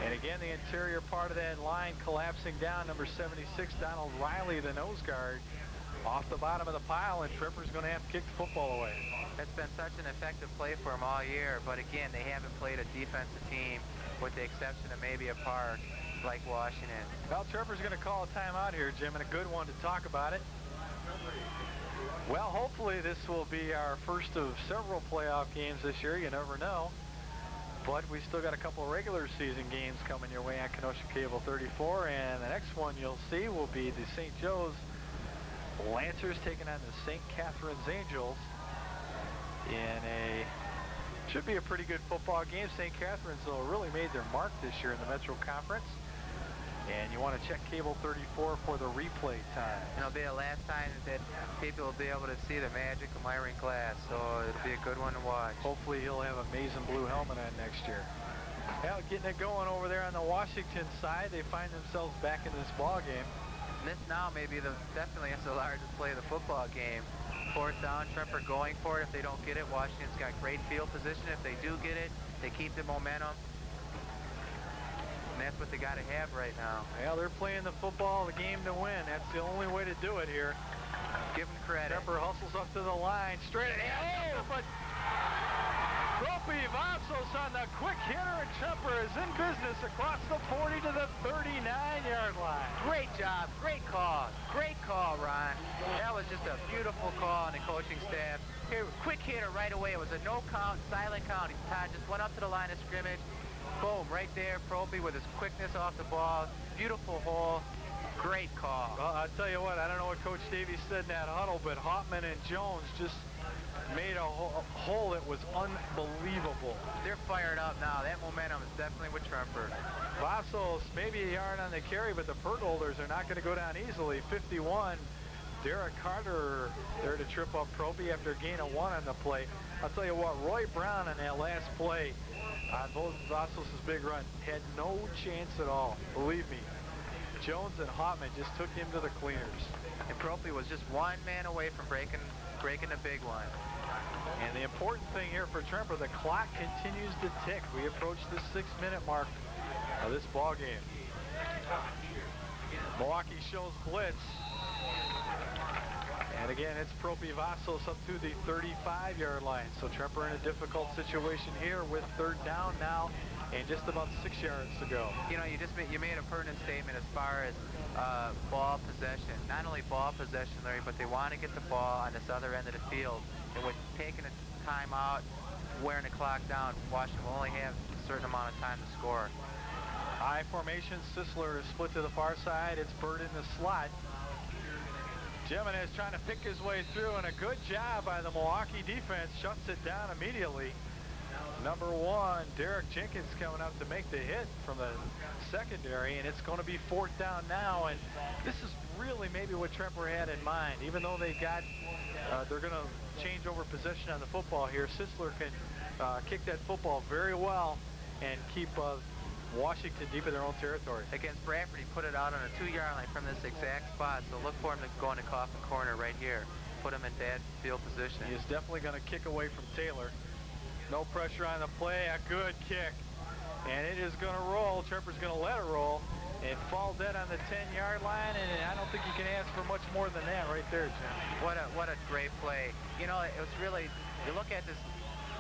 And again, the interior part of that line collapsing down. Number 76, Donald Riley, the nose guard, off the bottom of the pile, and Tremper's going to have to kick the football away. That's been such an effective play for him all year, but again, they haven't played a defensive team, with the exception of maybe a Park, like Washington. Well, Tremper's going to call a timeout here, Jim, and a good one to talk about it. Well, hopefully this will be our first of several playoff games this year. You never know. But we still got a couple of regular season games coming your way on Kenosha Cable 34, and the next one you'll see will be the St. Joe's Lancers taking on the St. Catherine's Angels in should be a pretty good football game. St. Catherine's really made their mark this year in the Metro Conference. And you want to check Cable 34 for the replay time. It'll be the last time that people will be able to see the magic of Myron Glass, so it'll be a good one to watch. Hopefully he'll have a Mason blue helmet on next year. Well, getting it going over there on the Washington side. They find themselves back in this ball game. And this now may be definitely the largest play of the football game. 4th down, Tremper going for it. If they don't get it, Washington's got great field position. If they do get it, they keep the momentum. And that's what they got to have right now. Well, they're playing the football, the game to win. That's the only way to do it here. Give them credit. Tremper hustles up to the line, straight ahead. Oh, but Propey Vasos on the quick hitter, and Tremper is in business across the 40 to the 39-yard line. Great job. Great call. Great call, Ron. That was just a beautiful call on the coaching staff. Here, quick hitter right away. It was a no count, silent count. Todd just went up to the line of scrimmage. Boom, right there, Propey with his quickness off the ball. Beautiful hole. Great call. Well, I'll tell you what, I don't know what Coach Davies said in that huddle, but Hoffman and Jones just made a hole that was unbelievable. They're fired up now. That momentum is definitely with Tremper. Vasos, maybe a yard on the carry, but the Purgolders are not going to go down easily. 51, Derek Carter there to trip up Propey after a gain of 1 on the play. I'll tell you what, Roy Brown on that last play on both Vasos' big run had no chance at all. Believe me, Jones and Hoffman just took him to the cleaners. And Propey was just 1 man away from breaking the big one. And the important thing here for Tremper, the clock continues to tick. We approach the 6-minute mark of this ball game. Milwaukee shows blitz. And again, it's Propivasos up to the 35-yard line. So Tremper in a difficult situation here with 3rd down now and just about 6 yards to go. You know, you made a pertinent statement as far as ball possession. Not only ball possession, Larry, but they want to get the ball on this other end of the field. And with taking a timeout, wearing the clock down, Washington will only have a certain amount of time to score. High formation. Sisler is split to the far side. It's Bird in the slot. Jimenez trying to pick his way through, and a good job by the Milwaukee defense. Shuts it down immediately. Number 1, Derek Jenkins coming up to make the hit from the secondary, and it's going to be 4th down now. And this is really maybe what Tremper had in mind. Even though they've got, they're going to change over possession on the football here. Sisler can kick that football very well and keep Washington deep in their own territory. Against Bradford, he put it out on a 2-yard line from this exact spot, so look for him to go into coffin corner right here. Put him in bad field position. He is definitely going to kick away from Taylor. No pressure on the play, a good kick. And it is going to roll. Tremper's going to let it roll and fall dead on the 10-yard line, and I don't think you can ask for much more than that right there, Jim. What a great play. You know, it was really, you look at this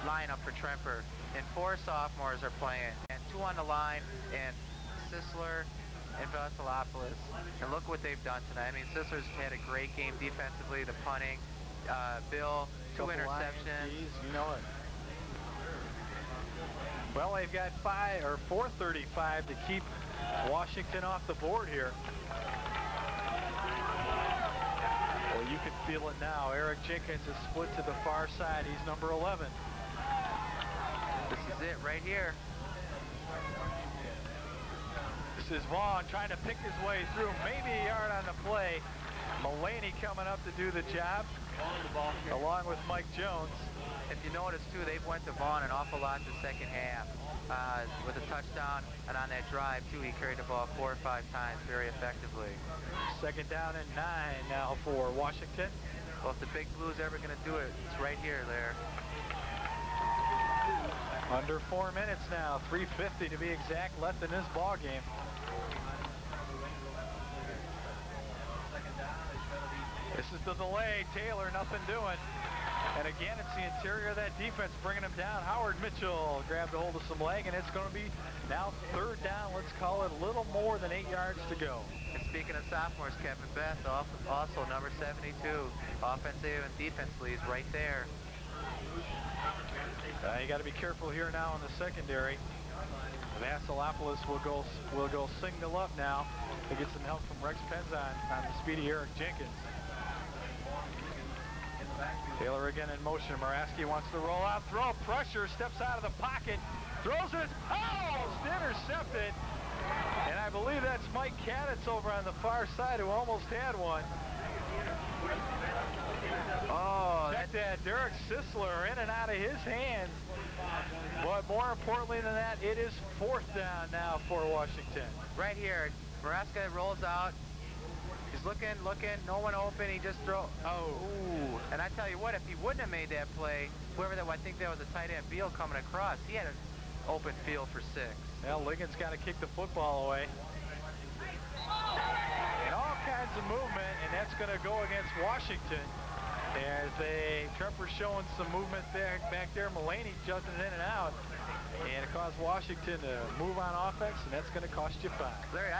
lineup for Tremper, and 4 sophomores are playing, and 2 on the line, and Sisler and Vasilopoulos. And look what they've done tonight. I mean, Sisler's had a great game defensively, the punting. Bill, 2 interceptions. You know it. Well, they've got 4:35 to keep Washington off the board here. Well, you can feel it now. Eric Jenkins is split to the far side. He's number 11. This is it right here. This is Vaughn trying to pick his way through. Maybe a yard on the play. Mulaney coming up to do the job, along with Mike Jones. If you notice, too, they've went to Vaughn an awful lot in the second half. With a touchdown, and on that drive, too, he carried the ball 4 or 5 times very effectively. 2nd down and 9 now for Washington. Well, if the Big Blue's ever going to do it, it's right here, there. Under 4 minutes now, 3:50 to be exact, left in this ball game. This is the delay. Taylor, nothing doing. And again, it's the interior of that defense bringing him down. Howard Mitchell grabbed a hold of some leg, and it's going to be now 3rd down. Let's call it a little more than 8 yards to go. And speaking of sophomores, Kevin Beth, also number 72, offensive and defense leads right there. You got to be careful here now in the secondary. Vasilopoulos will go single up now to get some help from Rex Penzon on the speedy Eric Jenkins. Taylor again in motion. Moraski wants to roll out, throw, pressure, steps out of the pocket, throws it, it's intercepted. And I believe that's Mike Kaditz over on the far side who almost had one. Oh, that Derek Sisler in and out of his hands. But more importantly than that, it is 4th down now for Washington. Right here, Moraski rolls out. He's looking, no one open, he just throws. Ooh. And I tell you what, if he wouldn't have made that play, I think that was a tight end Beal coming across, he had an open field for 6. Well, Ligon's got to kick the football away. And all kinds of movement, and that's going to go against Washington. As Tremper showing some movement there, back there. Mulaney jumping in and out. And it caused Washington to move on offense, and that's going to cost you 5. Larry,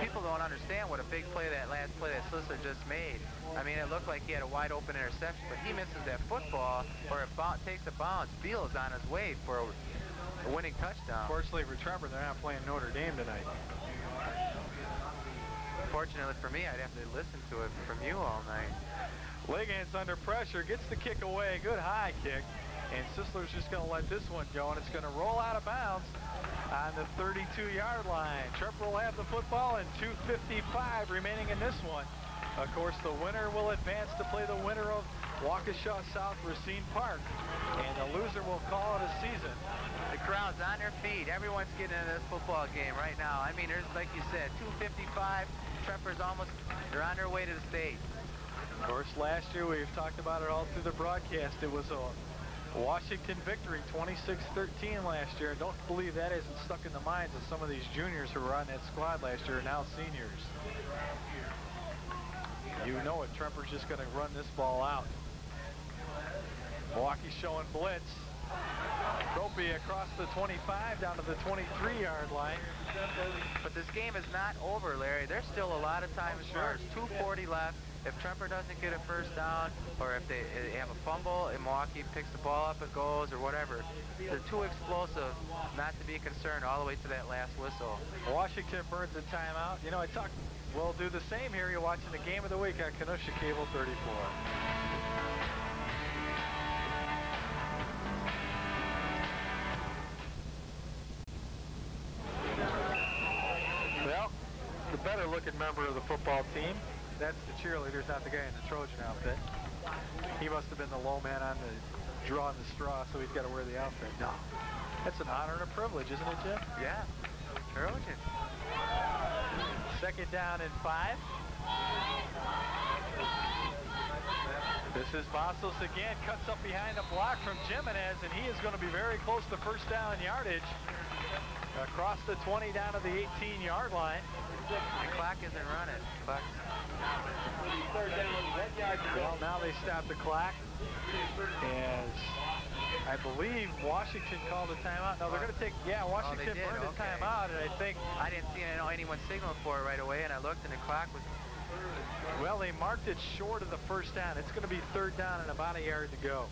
people don't understand what a big play that last play that Sisler just made. I mean, it looked like he had a wide open interception, but he misses that football, or it takes a bounce. Beal is on his way for a winning touchdown. Fortunately for Tremper, they're not playing Notre Dame tonight. Fortunately for me, I'd have to listen to it from you all night. Ligon's under pressure, gets the kick away, good high kick, and Sisler's just going to let this one go, and it's going to roll out of bounds on the 32-yard line. Tremper will have the football, and 2:55 remaining in this one. Of course, the winner will advance to play the winner of Waukesha South Racine Park, and the loser will call it a season. The crowd's on their feet. Everyone's getting into this football game right now. I mean, there's, like you said, 2:55. Tremper's they're on their way to the state. Of course, last year we've talked about it all through the broadcast. It was a Washington victory, 26-13 last year. Don't believe that isn't stuck in the minds of some of these juniors who were on that squad last year, now seniors. You know it, Tremper's just going to run this ball out. Milwaukee showing blitz. Trophy across the 25 down to the 23-yard line. But this game is not over, Larry. There's still a lot of time. There's 2:40 left. If Tremper doesn't get a first down, or if they have a fumble and Milwaukee picks the ball up and goes, or whatever, they're too explosive not to be concerned all the way to that last whistle. Washington burns a timeout. You know, we'll do the same here. You're watching the game of the week on Kenosha Cable 34. Well, the better looking member of the football team, that's the cheerleaders, not the guy in the Trojan outfit. He must have been the low man on the drawing the straw, so he's got to wear the outfit. No. That's an honor and a privilege, isn't it, Jeff? Yeah. Trojan. Second down and 5. This is Bastos again, cuts up behind a block from Jimenez, and he is going to be very close to first down yardage. Across the 20 down to the 18-yard line. The clock isn't running. Third down, 1 yard to go. Well, now they stop the clock. As I believe Washington called a timeout. No, they're going to take, Washington burned a timeout, and I think... I didn't see anyone signaling for it right away, and I looked, and the clock was... Well, they marked it short of the first down. It's going to be third down and about a yard to go.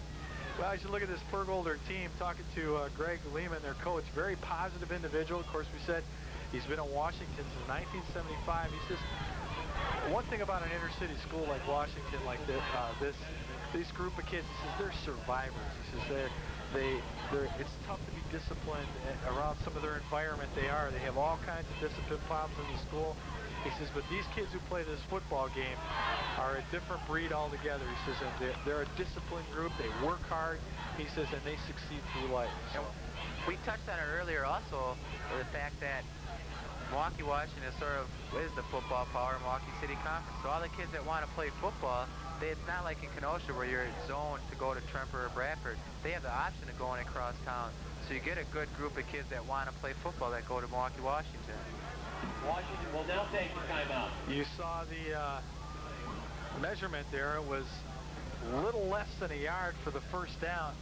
Well, as you look at this Purgolder team, talking to Greg Lehman, their coach, very positive individual. Of course, we said he's been at Washington since 1975. He says, one thing about an inner city school like Washington, like this group of kids, he says they're survivors. He says it's tough to be disciplined around some of their environment. They have all kinds of discipline problems in the school. He says, but these kids who play this football game are a different breed altogether. He says, and they're a disciplined group. They work hard. He says, and they succeed through life. So, we touched on it earlier also, the fact that Milwaukee, Washington is the football power of Milwaukee City Conference. So all the kids that want to play football, it's not like in Kenosha where you're zoned to go to Tremper or Bradford. They have the option of going across town. So you get a good group of kids that want to play football that go to Milwaukee, Washington. Washington will now take the timeout. You saw the measurement there. It was a little less than a yard for the first down.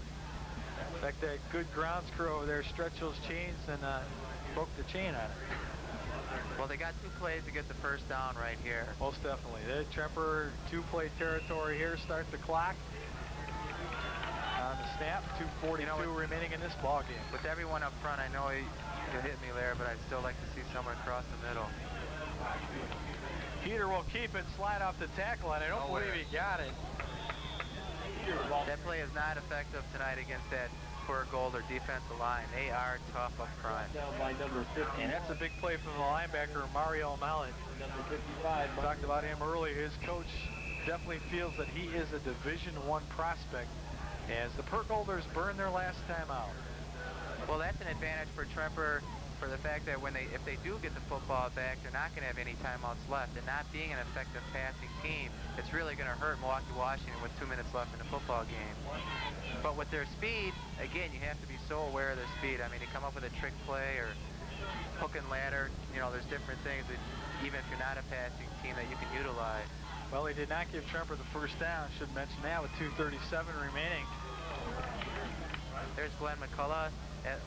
In fact, that good grounds crew over there stretched those chains and broke the chain on it. Well, they got 2 plays to get the first down right here. Most definitely. The Tremper 2-play territory here. Start the clock. On the snap, 2:42 remaining in this ball game. With everyone up front, I know you hit me there, but I'd still like to see someone across the middle. Peter will keep it, slide off the tackle line. I don't believe he got it. That play is not effective tonight against that Purgolder defensive line. They are tough up front. Down by number 50. And that's a big play from the linebacker, Mario Mallet. Number 55. Talked about him earlier. His coach definitely feels that he is a Division I prospect as the Purgolders burn their last time out. Well, that's an advantage for Tremper for the fact that if they do get the football back, they're not going to have any timeouts left. And not being an effective passing team, it's really going to hurt Milwaukee, Washington with 2 minutes left in the football game. But with their speed, again, you have to be so aware of their speed. I mean, to come up with a trick play or hook and ladder, there's different things that even if you're not a passing team that you can utilize. Well, they did not give Tremper the first down. Should mention that with 2:37 remaining. There's Glenn McCullough,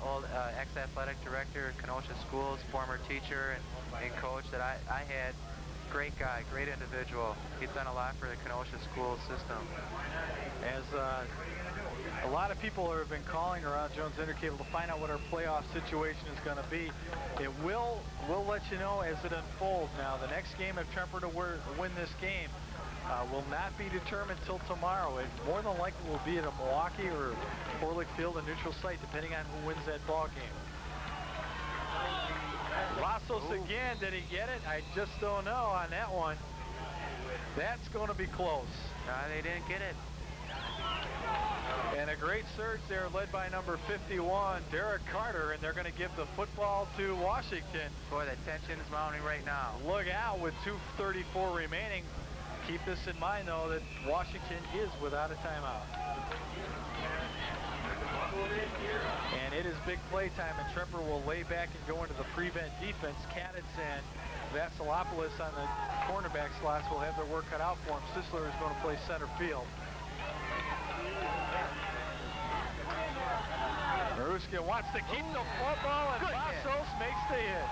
old ex-athletic director at Kenosha Schools, former teacher and coach that I had. Great guy, great individual. He's done a lot for the Kenosha school system. As a lot of people have been calling around Jones Intercable to find out what our playoff situation is going to be. We'll let you know as it unfolds. Now, the next game, if Tremper to win this game, will not be determined till tomorrow. It more than likely will be at a Milwaukee or Orlick Field, a neutral site, depending on who wins that ball game. Vassos again, did he get it? I just don't know on that one. That's going to be close. No, they didn't get it. And a great surge there led by number 51, Derek Carter, and they're going to give the football to Washington. Boy, the tension is mounting right now. Look out with 2:34 remaining. Keep this in mind, though, that Washington is without a timeout. And it is big play time, and Tremper will lay back and go into the prevent defense. Kaditz and Vasilopoulos on the cornerback slots will have their work cut out for him. Sisler is going to play center field. Maruska wants to keep the football, and Vassos makes the hit.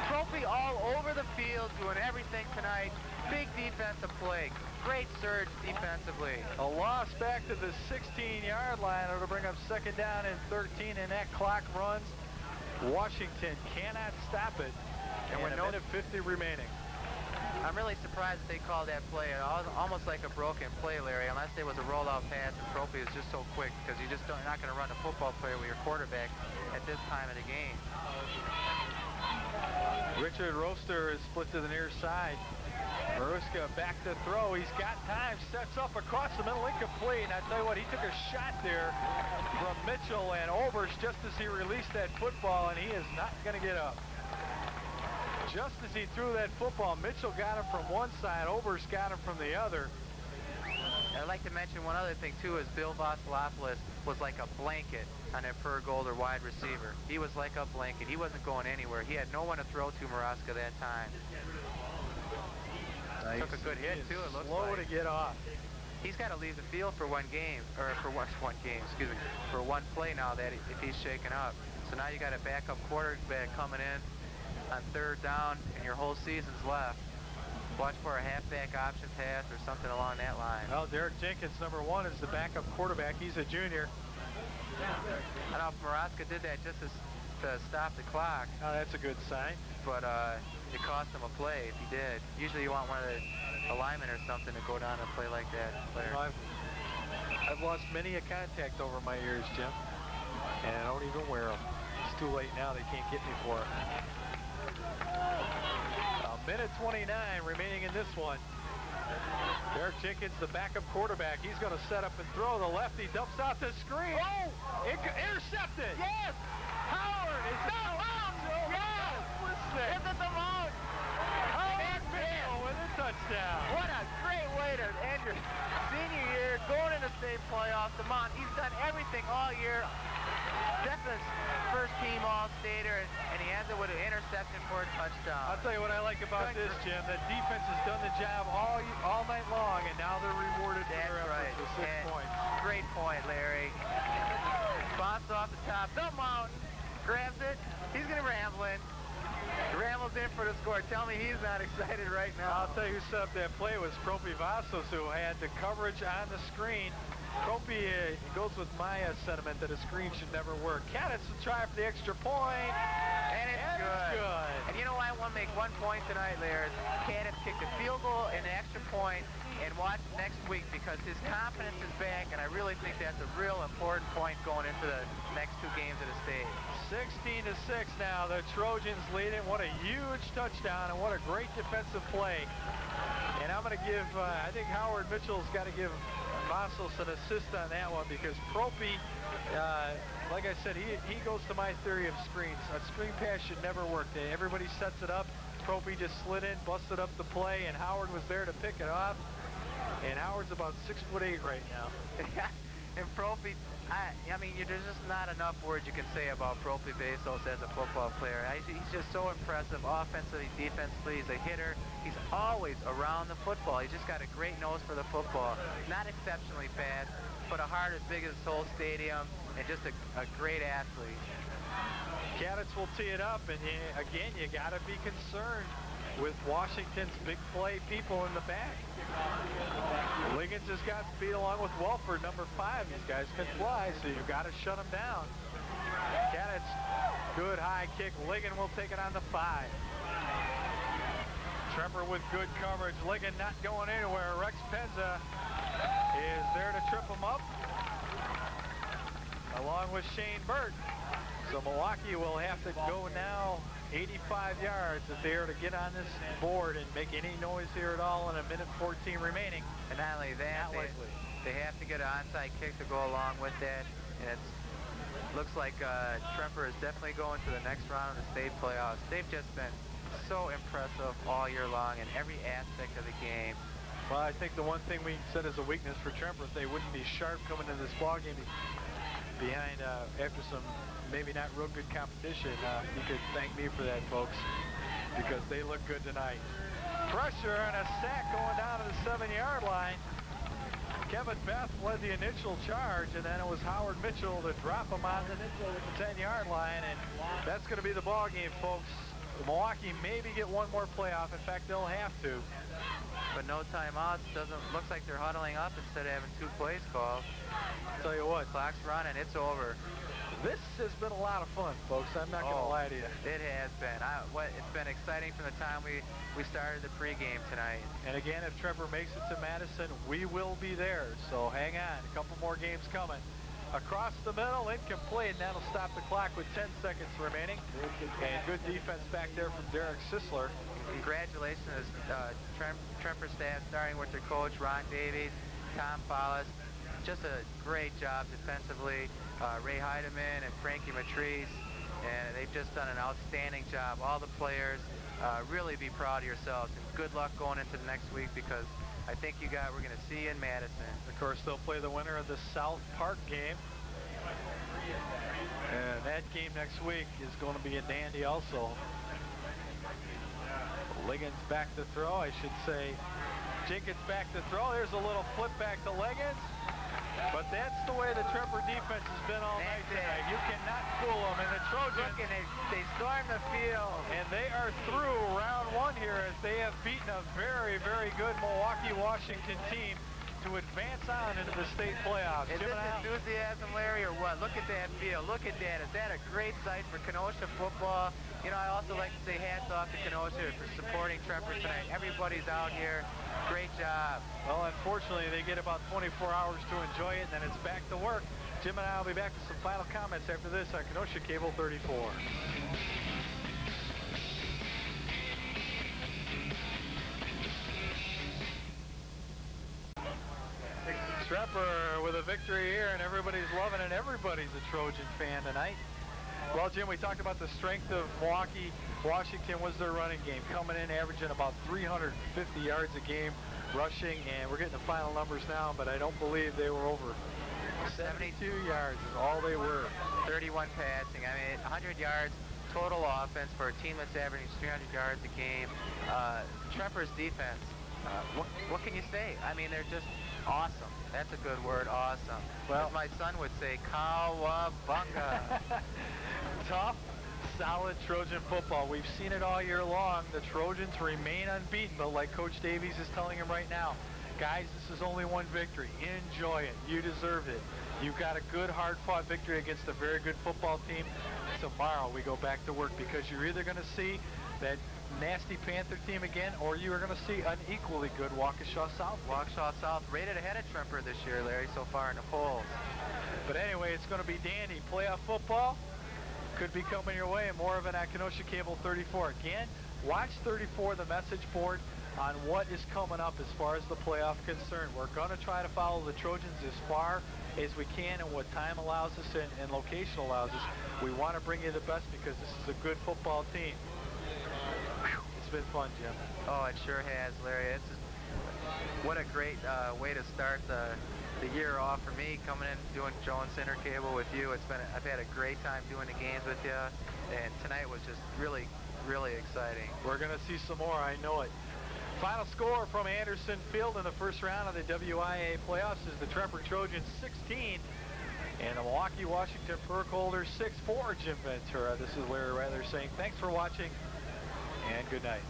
Trophy all over the field, doing everything tonight. Big defensive play. Great surge defensively. A loss back to the 16-yard line. It'll bring up second down and 13, and that clock runs. Washington cannot stop it. And with a minute 50 remaining. I'm really surprised that they called that play. It was almost like a broken play, Larry, unless it was a rollout pass, and Trophy is just so quick, because you're not going to run a football player with your quarterback at this time of the game. Richard Royster is split to the near side. Maruska back to throw. He's got time. Sets up across the middle. Incomplete. And I tell you what, he took a shot there from Mitchell and Obers just as he released that football, and he is not going to get up. Just as he threw that football, Mitchell got him from one side. Obers got him from the other. I'd like to mention one other thing, too, is Bill Vasilopoulos was like a blanket on that Purgolder wide receiver. He was like a blanket. He wasn't going anywhere. He had no one to throw to Maruska that time. Nice. Took a good hit, too, it looks slow like. to get off. He's got to leave the field for one game, or for one game, excuse me, for one play now that if he's shaken up. So now you got a backup quarterback coming in on third down, and your whole season's left. Watch for a halfback option pass or something along that line. Well, Derek Jenkins, number one, is the backup quarterback. He's a junior. I don't know if Maruska did that just to stop the clock. Oh, that's a good sign. But it cost him a play if he did. Usually you want one of the linemen or something to go down and play like that. Well, I've lost many a contact over my years, Jim, and I don't even wear them. It's too late now. They can't get me for it. Minute 29 remaining in this one. Derek Jenkins, the backup quarterback. He's going to set up and throw. The lefty dumps out the screen. Oh! Intercepted! Yes! Howard is out! Yes! Is it the mount? Howard Mitchell with a touchdown. What a great way to end your senior year, going into state playoffs. The mount, he's done everything all year. Definitely first team All-Stater, and he ends it with an interception for a touchdown. I'll tell you what I like about this, Jim. The defense has done the job all night long, and now they're rewarded for their efforts with 6 points. Great point, Larry. Bounce off the top, the mountain, grabs it. He's going to ramble in. Rambles in for the score. Tell me he's not excited right now. I'll tell you who set up that play was Propi Vassos, who had the coverage on the screen. Propi goes with my sentiment that a screen should never work. Kaditz will try for the extra point. And it's good. And you know why I want to make 1 point tonight, Larry? Kaditz kicked a field goal and an extra point, and watch next week because his confidence is back, and I really think that's a real important point going into the next 2 games of the state. 16-6 now. The Trojans lead it. What a huge touchdown, and what a great defensive play. And I'm going to give, I think Howard Mitchell's got to give Vassos an assist on that one because Propi, like I said, he goes to my theory of screens. A screen pass should never work. Everybody sets it up. Propi just slid in, busted up the play, and Howard was there to pick it off. And Howard's about 6'8" right now. And Propi, I mean, there's just not enough words you can say about Propi Vassos as a football player. He's just so impressive offensively, defensively. He's a hitter. He's always around the football. He's just got a great nose for the football. Not exceptionally fast, but a heart as big as this whole stadium, and just a great athlete. Kaditz will tee it up, and again, you got to be concerned with Washington's big play people in the back. Liggins has got speed along with Welford, number 5. These guys can fly, so you've got to shut them down. Kaditz, good high kick. Liggins will take it on the 5. Tremper with good coverage. Liggins not going anywhere. Rex Penza is there to trip him up, along with Shane Burt. So Milwaukee will have to go now 85 yards if they are to get on this board and make any noise here at all in a minute 14 remaining. And not only that, they have to get an onside kick to go along with that. And it looks like Tremper is definitely going to the next round of the state playoffs. They've just been so impressive all year long in every aspect of the game. Well, I think the one thing we said as a weakness for Tremper, if they wouldn't be sharp coming into this ball game behind after some maybe not real good competition, you could thank me for that, folks, because they look good tonight. Pressure and a sack going down to the 7-yard line. Kevin Beth led the initial charge, and then it was Howard Mitchell to drop him on the 10-yard line, and that's going to be the ball game, folks. Milwaukee maybe get one more playoff. In fact, they'll have to. But no timeouts. Looks like they're huddling up instead of having 2 plays called. I'll tell you what, Clock's running. It's over. This has been a lot of fun, folks. I'm not going to lie to you. It has been. It's been exciting from the time we started the pregame tonight. And again, if Trevor makes it to Madison, we will be there. So hang on. A couple more games coming. Across the middle, incomplete, and that'll stop the clock with 10 seconds remaining. And good defense back there from Derek Sisler. Congratulations to Tremper staff, starting with their coach, Ron Davies, Tom Follis. Just a great job defensively. Ray Heidemann and Frankie Matrice, and they've just done an outstanding job. All the players, really be proud of yourselves, and good luck going into the next week, because I think we're going to see you in Madison. Of course, they'll play the winner of the South Park game, and that game next week is going to be a dandy also. Liggins back to throw, I should say. Jenkins back to throw. There's a little flip back to Liggins. But that's the way the Tremper defense has been all night tonight. You cannot fool them. And the Trojans, look, and they storm the field. And they are through round 1 here, as they have beaten a very, very good Milwaukee, Washington team to advance on into the state playoffs. Is this enthusiasm, Larry, or what? Look at that field. Look at that. Is that a great sight for Kenosha football? You know, I also like to say hats off to Kenosha for supporting Tremper tonight. Everybody's out here. Great job. Well, unfortunately, they get about 24 hours to enjoy it, and then it's back to work. Jim and I will be back with some final comments after this on Kenosha Cable 34. Tremper with a victory here, and everybody's loving it. Everybody's a Trojan fan tonight. Well, Jim, we talked about the strength of Milwaukee. Washington was their running game, coming in averaging about 350 yards a game rushing, and we're getting the final numbers now, but I don't believe they were over 72 yards is all they were. 31 passing. I mean, 100 yards total offense for a team that's averaging 300 yards a game. Tremper's defense, what can you say? I mean, they're just awesome. That's a good word, awesome. Well, as my son would say, cowabunga. Tough, solid Trojan football. We've seen it all year long. The Trojans remain unbeaten, but like Coach Davies is telling him right now, guys, this is only one victory. Enjoy it. You deserved it. You've got a good, hard-fought victory against a very good football team. Tomorrow we go back to work, because you're either going to see that nasty Panther team again, or you are going to see an equally good Waukesha South. Waukesha South rated ahead of Tremper this year, Larry, so far in the polls. But anyway, it's going to be dandy. Playoff football could be coming your way, and more of it at Kenosha Cable 34. Again, watch 34, the message board, on what is coming up as far as the playoff concerned. We're going to try to follow the Trojans as far as we can, and what time allows us and location allows us. We want to bring you the best, because this is a good football team. It's been fun, Jim. Oh, it sure has, Larry. It's just, what a great way to start the year off for me, coming in doing Jones Center Cable with you. I've had a great time doing the games with you, and tonight was just really, really exciting. We're going to see some more, I know it. Final score from Anderson Field in the first round of the WIAA Playoffs is the Tremper Trojans 16 and the Milwaukee Washington Purgolders 6-4. Jim Ventura. This is Larry Rather saying thanks for watching and good night.